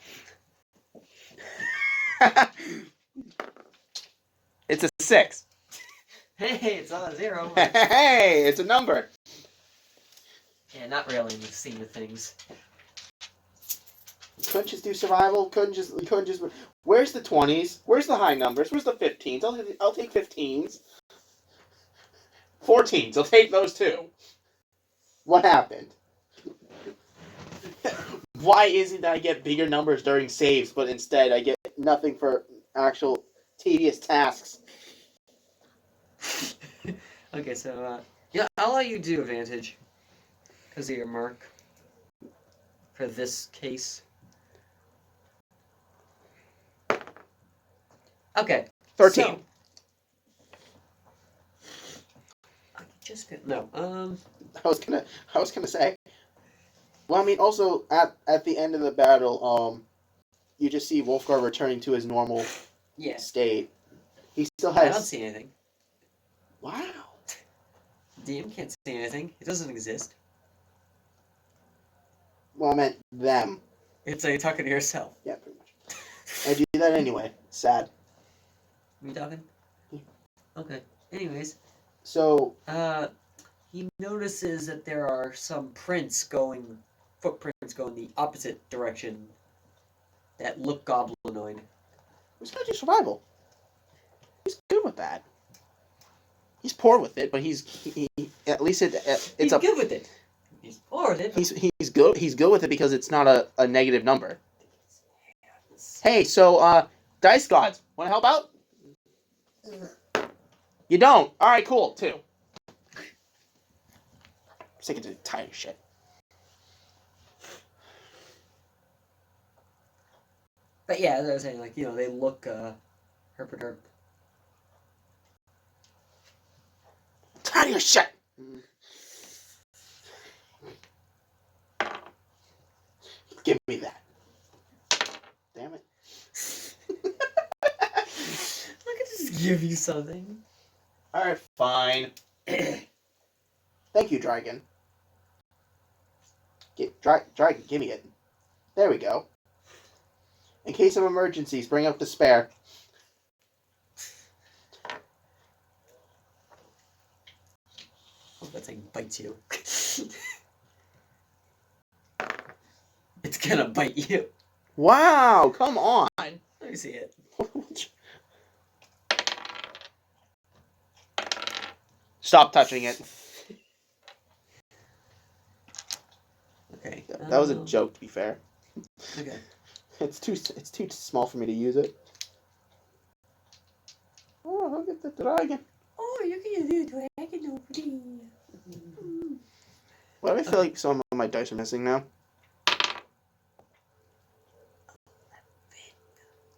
It's a 6. Hey, it's not a 0. Hey, it's a number. Yeah, not really in the scheme of things. Couldn't just do survival. Couldn't just. Where's the 20s? Where's the high numbers? Where's the 15s? I'll take 15s. 14s. I'll take those too. What happened? Why is it that I get bigger numbers during saves, but instead I get nothing for actual tedious tasks? Okay, so, yeah, I'll let you do advantage. Because of your mark. For this case. Okay. 13. So, I just got, no. I was gonna say. Well, I mean, also at the end of the battle, you just see Wolfgar returning to his normal Yes. state. He still I don't has. see anything. Wow. DM can't see anything. It doesn't exist. Well, I meant them. It's like you're talking to yourself. Yeah, pretty much. I do that anyway. Sad. Me talking? Yeah. Okay. Anyways, So he notices that there are some footprints going the opposite direction that look goblinoid. he's gonna do survival. He's good with that. He's poor with it, but he's at least it's He's good with it. He's poor with it. he's good. He's good with it because it's not a negative number. Hey, so Dice Gods, want to help out? You don't. All right, cool. 2. I'm sick of the tired shit. But yeah, as I was saying, like, they look herpaderp. Tired of your shit. Give me that. Damn it. I could just give you something. All right, fine. Thank you, Dragon. Dragon, give me it. There we go. In case of emergencies, bring up the spare. Hope that thing bites you. It's gonna bite you. Wow, come on. Let me see it. Stop touching it. Okay. That was a joke, to be fair. Okay. It's too small for me to use it. Oh, look at the dragon. Oh, you can do dragon over there. Why do I feel like some of my dice are missing now?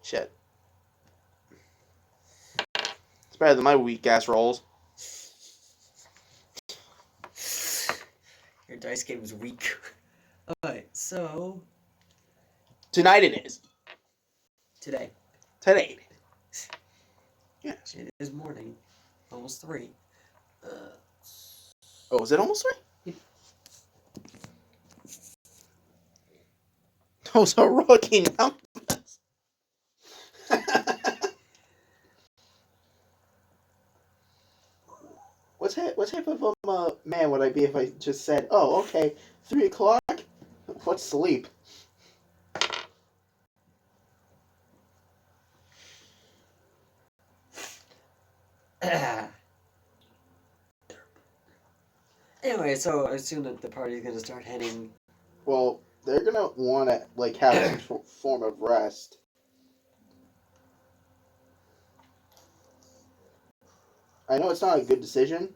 Shit. It's better than my weak ass rolls. Your dice game is weak. Alright, so Tonight it is. today. Today it is. Yes. It is morning. Almost 3. Oh, is it almost 3? Those are rookie numbers. What type of man would I be if I just said, "Oh, okay, 3:00? What's sleep?" Anyway, so I assume that the party's gonna start heading. Well, they're gonna want to like have some form of rest. I know it's not a good decision.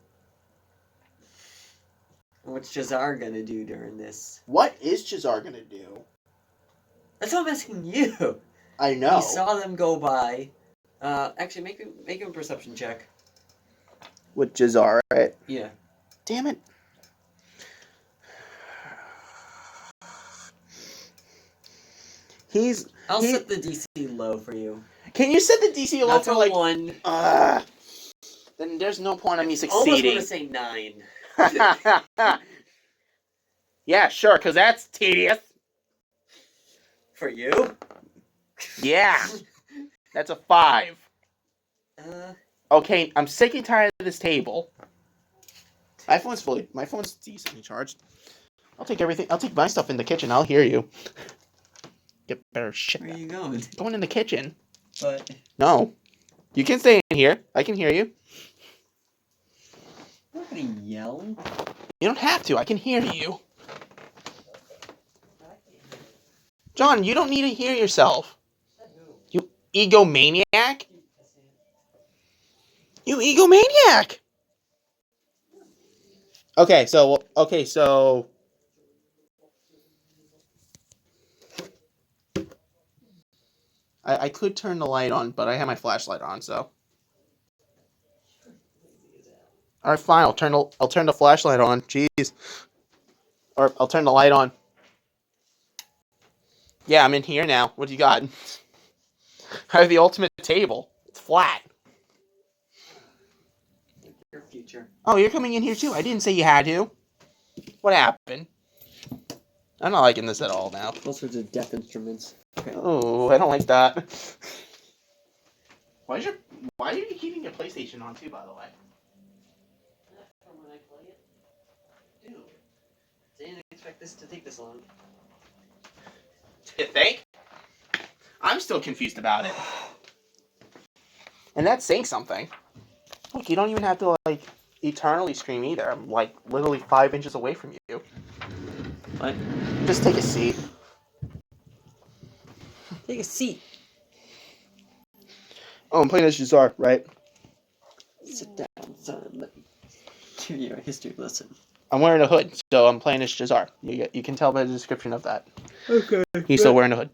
What's Jazar gonna do during this? What is Chazar gonna do? That's what I'm asking you. I know. He saw them go by. Actually, make him a perception check. With Chazar, right? Yeah. Damn it. I'll he- set the DC low for you. Can you set the DC low Not for to like 1. then there's no point in me Almost want succeeding. to say 9. Yeah, sure, because that's tedious. For you? Yeah. That's a 5. Uh, Okay, I'm sick and tired of this table. My phone's decently charged. I'll take everything. I'll take my stuff in the kitchen. I'll hear you. Get better shit. where are you going? Going in the kitchen. But No. You can stay in here. I can hear you. I'm not gonna yell. You don't have to. I can hear you. John, you don't need to hear yourself. You egomaniac. You egomaniac. Okay, so I could turn the light on, but I have my flashlight on, so. All right, fine. I'll turn the flashlight on. Jeez. Or I'll turn the light on. Yeah, I'm in here now. What do you got? I have the ultimate table. It's flat. Your future. Oh, you're coming in here too. I didn't say you had to. What happened? I'm not liking this at all now. All sorts of death instruments. Okay. Oh, I don't like that. Why are you keeping your PlayStation on too, by the way? From when I play it? Dude. Didn't expect this to take this long. You think? I'm still confused about it. And that's saying something. Look, you don't even have to like eternally scream either. I'm like literally 5 inches away from you. What? Just take a seat. Take a seat. Oh, I'm playing as Jazar, right? Sit down, son. Let me give you a history lesson. I'm wearing a hood, so I'm playing as Jazar. You can tell by the description of that. Okay. He's still wearing a hood.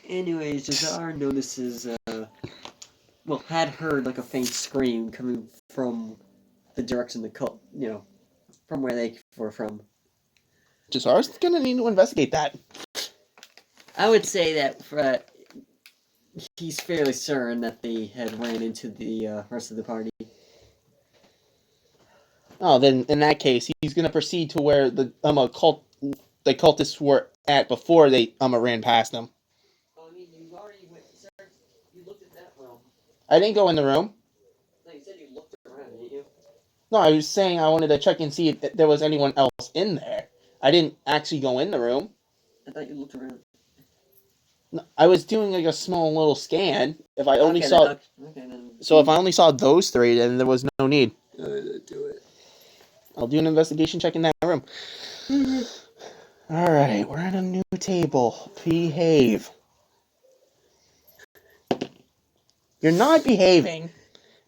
Anyways, Jazar notices, had heard like a faint scream coming from the direction the cult, from where they were from. Jazar's gonna need to investigate that. I would say that he's fairly certain that they had ran into the rest of the party. Oh, then in that case, he's gonna proceed to where the cultists were at before they ran past them. I mean, you already you looked at that room. I didn't go in the room. No, you said you looked around, didn't you? No, I was saying I wanted to check and see if there was anyone else in there. I didn't actually go in the room. I thought you looked around. No, I was doing like a small little scan. If I only Okay, saw, then, okay, then. so if I only saw those three, then there was no need. Do it. I'll do an investigation check in that room. All right, we're at a new table. Behave. You're not behaving.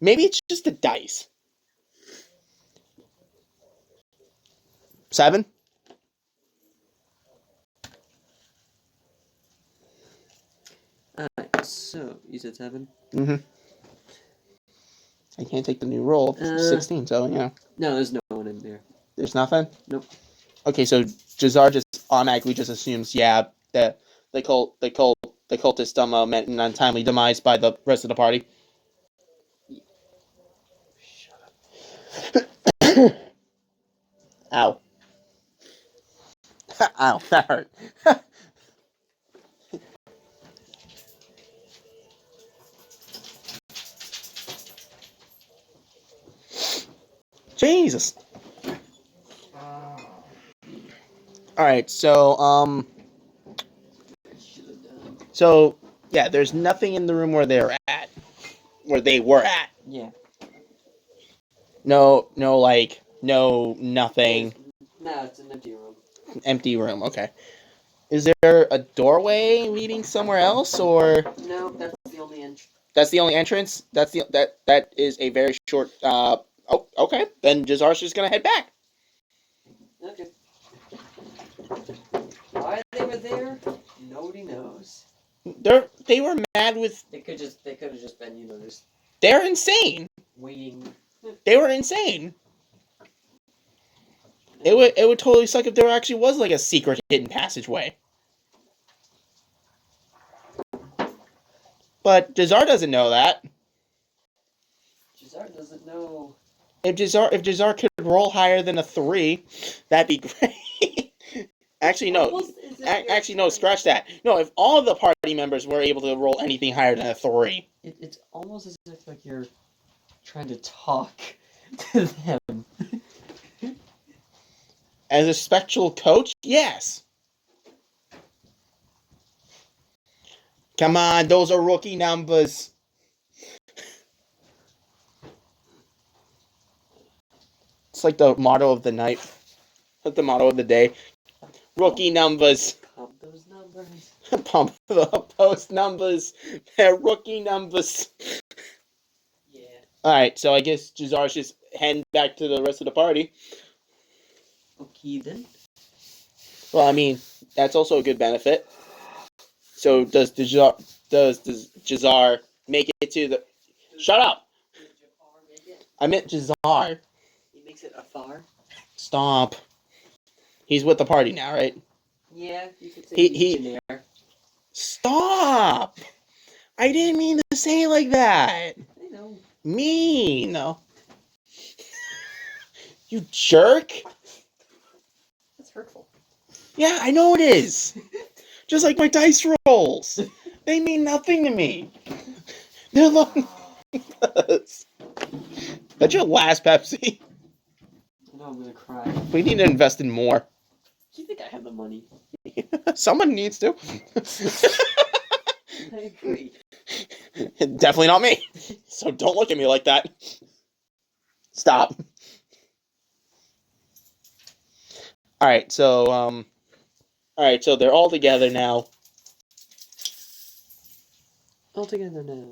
Maybe it's just the dice. 7. Alright, so you said 7. Mm-hmm. I can't take the new roll. 16, so yeah. No, there's no one in there. There's nothing? Nope. Okay, so Jazar just automatically just assumes, yeah, that the cultist met an untimely demise by the rest of the party. Shut up. Ow. Ow, that hurt. Jesus. Alright, so, yeah, there's nothing in the room where they were at. Yeah. No, nothing. No, it's an empty room. Empty room, okay. Is there a doorway leading somewhere else, or? No, that's the only entrance. That's the only entrance? That is a very short, okay. Then Jazar's just gonna head back. Okay. Why they were there, nobody knows. They were mad with. They could have just been, just They're insane. waiting. They were insane. It would totally suck if there actually was like a secret hidden passageway. But Jazar doesn't know that. Jazar doesn't know. If Jazar could roll higher than a 3, that'd be great. Actually, no. Actually, no. Scratch that. No, if all of the party members were able to roll anything higher than a 3, It's almost as if like you're trying to talk to them. as a spectral coach, yes. Come on, those are rookie numbers. It's like the motto of the night. Like the motto of the day. Rookie numbers. Pump those numbers. Pump the post numbers. They're rookie numbers. Yeah. Alright, so I guess Jazar's just heading back to the rest of the party. Okay then. Well, I mean, that's also a good benefit. So does Jazar make it to the... Shut up! I meant Jazar. He makes it afar. Stop. He's with the party now, right? Yeah, you could say He- he's there. Stop! I didn't mean to say it like that. I know. Mean. You jerk. That's hurtful. Yeah, I know it is. Just like my dice rolls. They mean nothing to me. They're like... That's your last Pepsi. I know I'm gonna cry. We need to invest in more. Do you think I have the money? Someone needs to. I agree. Definitely not me. So don't look at me like that. Stop. Alright, so they're all together now. All together now.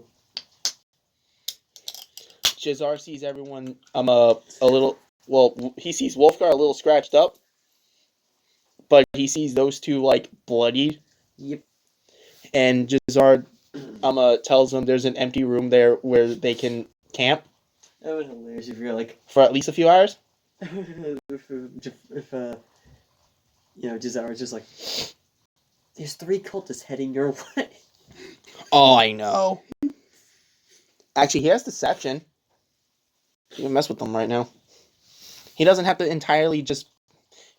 Jazar sees everyone a little, well, he sees Wolfgar a little scratched up. But he sees those two like bloodied. Yep. And Jazar tells them there's an empty room there where they can camp That would be hilarious if you're like for at least a few hours. if Jazar was just like, there's 3 cultists heading your way. Oh, I know. Actually, he has deception. You can mess with them right now. He doesn't have to entirely just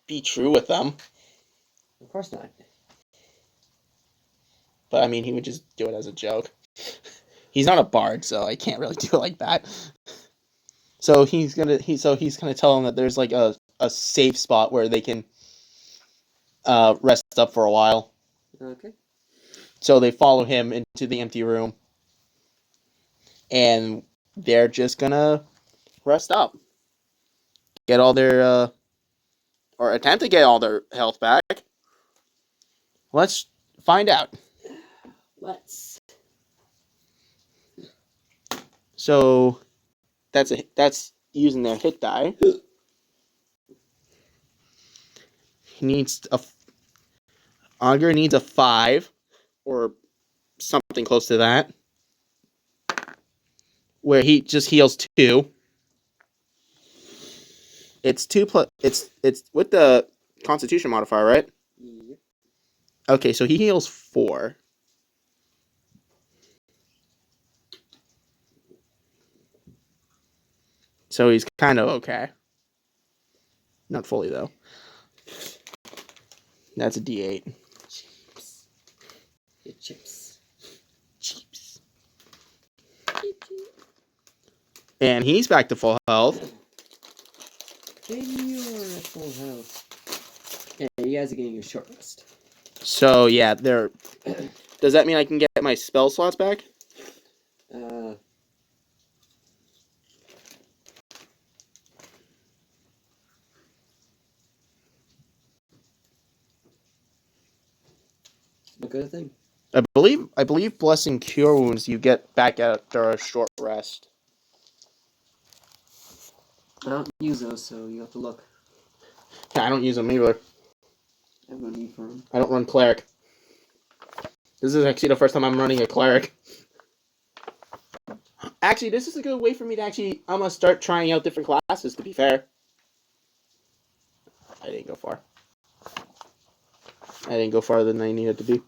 be true with them. Of course not. But, I mean, he would just do it as a joke. He's not a bard, so I can't really do it like that. So he's gonna tell them that there's like a safe spot where they can rest up for a while. Okay. So they follow him into the empty room. And they're just gonna rest up. Get all their, or attempt to get all their health back. Let's find out. Let's. So that's using their hit die. He needs Augur needs a 5 or something close to that. Where he just heals 2. It's 2 plus it's with the Constitution modifier, right? Yep. Okay, so he heals 4. So he's kind of okay. Not fully, though. That's a D8. Chips. Get chips. Cheeps. And he's back to full health. And you're at full health. Yeah, you guys are getting a short rest. So, yeah, they're... Does that mean I can get my spell slots back? A good thing. I believe Blessing Cure Wounds you get back after a short rest. I don't use those, so you have to look. Yeah, I don't use them either. I have no need for them. I don't run Cleric. This is actually the first time I'm running a Cleric. Actually, this is a good way for me to actually... I'm going to start trying out different classes, to be fair. I didn't go far. I didn't go farther than I needed to be.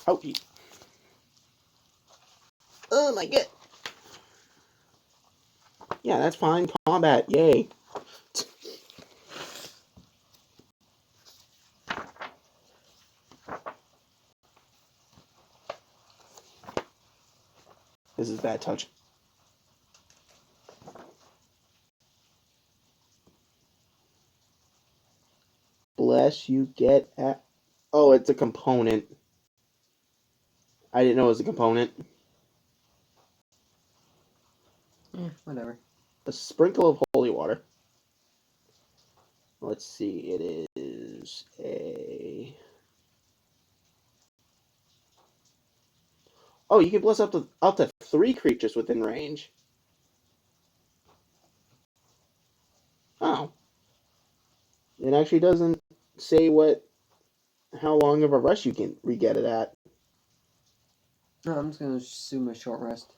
Oh, oh my god. Yeah, that's fine. Combat, yay. This is bad touch. Bless you get at... Oh, it's a component. I didn't know it was a component. Whatever. A sprinkle of holy water. Let's see, it is a... Oh, you can bless up to 3 creatures within range. Oh. It actually doesn't say how long of a rest you can re-get it at. No, I'm just gonna assume a short rest.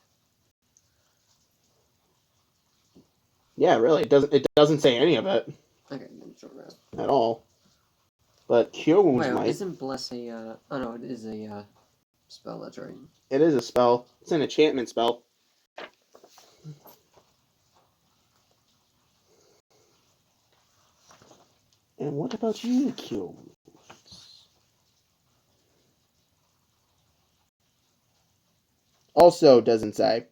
Yeah, really, it doesn't say any of it Okay, then short rest. at all. But Cure Wounds Wait, might. isn't bless a? Oh no, it is a spell. That's right. It is a spell. It's an enchantment spell. And what about you, Cure Wounds? Also doesn't say.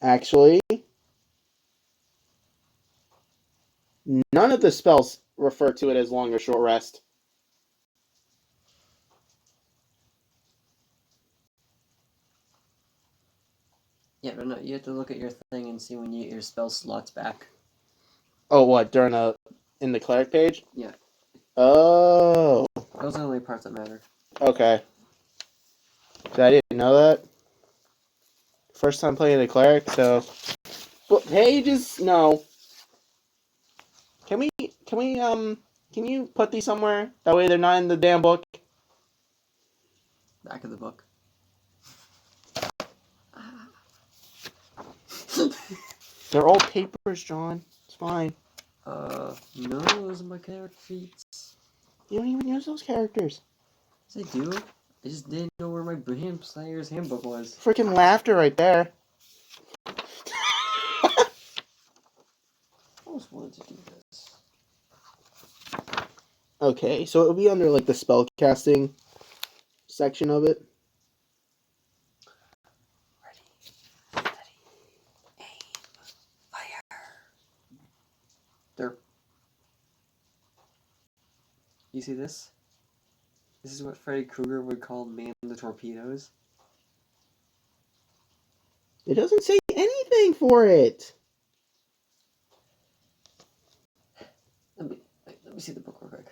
Actually, none of the spells refer to it as long or short rest. Yeah, but no, you have to look at your thing and see when you get your spell slots back. Oh, what, in the cleric page? Yeah. Oh, Those are the only parts that matter. okay. So I didn't know that. First time playing the cleric, so... But pages, no. Can you put these somewhere? That way they're not in the damn book. Back of the book. They're all papers, John. It's fine. No, those are my character feats. You don't even use those characters. Yes, I do. I just didn't know where my Brand Player's handbook was. Freaking laughter right there. I always wanted to do this. Okay, so it'll be under like the spell casting section of it. Ready, aim, fire. There. You see this? This is what Freddy Krueger would call man the torpedoes. It doesn't say anything for it. Let me see the book real quick.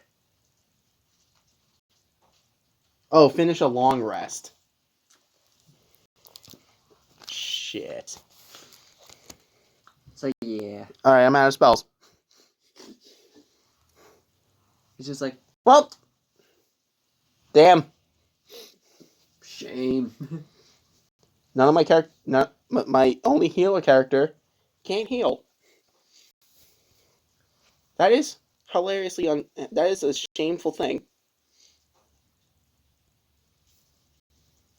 Oh, finish a long rest. Shit. So yeah, Alright, I'm out of spells. it's just like Well, damn. shame. None of my character, my only healer character can't heal. That is hilariously that is a shameful thing.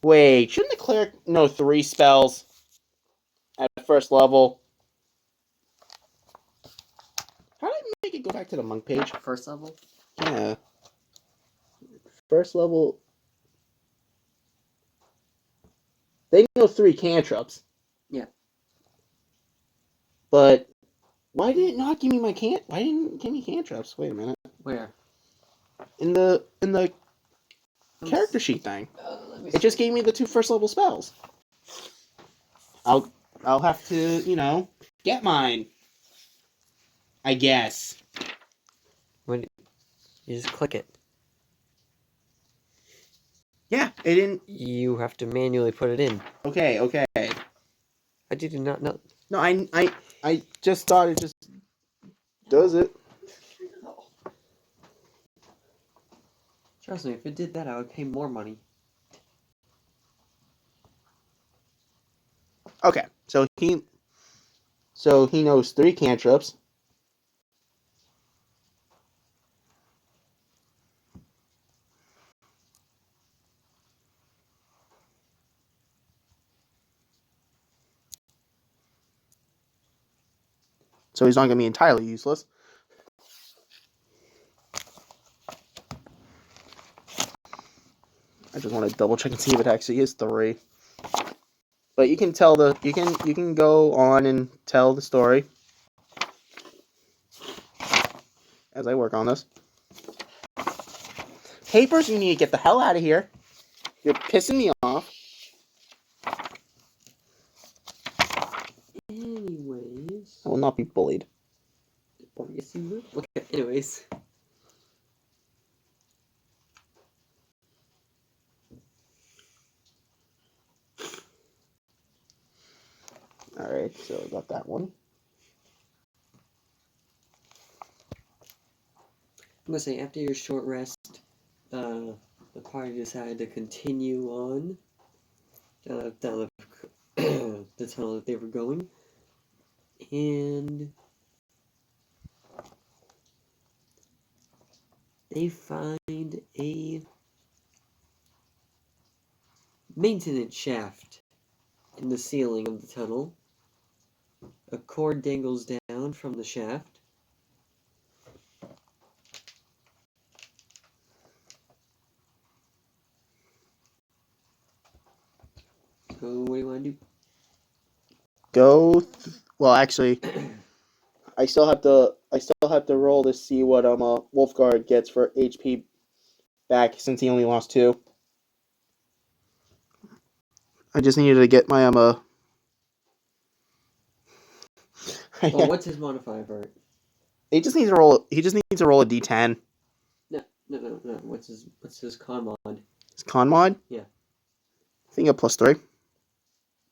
Wait, shouldn't the cleric know 3 spells at first level? How did I make it go back to the monk page? First level. Yeah. First level. They know 3 cantrips. Yeah. But why did it not give me my why didn't it give me cantrips? Wait a minute. Where? In the character sheet thing. It just gave me the 2 first level spells. I'll have to, get mine. I guess. When you just click it, Yeah, it didn't. you have to manually put it in. Okay. I did not know. No, I just thought it just does it. Trust me, if it did that, I would pay more money. Okay, so he knows 3 cantrips. So he's not gonna be entirely useless. I just want to double check and see if it actually is 3. But you can tell you can go on and tell the story as I work on this. Papers, you need to get the hell out of here. You're pissing me off. Anyways. I will not be bullied. Oh, yes, you would. Okay, anyways. Alright, so I got that one. I'm gonna say, after your short rest, the party decided to continue on down the tunnel that they were going. And they find a maintenance shaft in the ceiling of the tunnel. A cord dangles down from the shaft. So what do you want to do? Well, actually, I still have to roll to see what Wolfguard gets for HP back since he only lost 2. I just needed to get my Well, what's his modifier for it? He just needs to roll a D10. No. What's his con mod? His con mod? Yeah. I think a +3.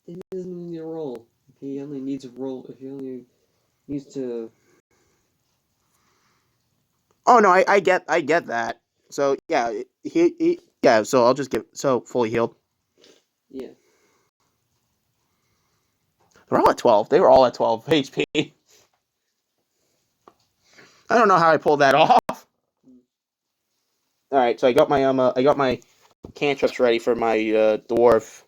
He doesn't need to roll. If he only needs to. Oh no, I get that. So yeah, so I'll just fully healed. Yeah. They're all at 12. They were all at 12 HP. I don't know how I pulled that off. All right, so I got my cantrips ready for my dwarf.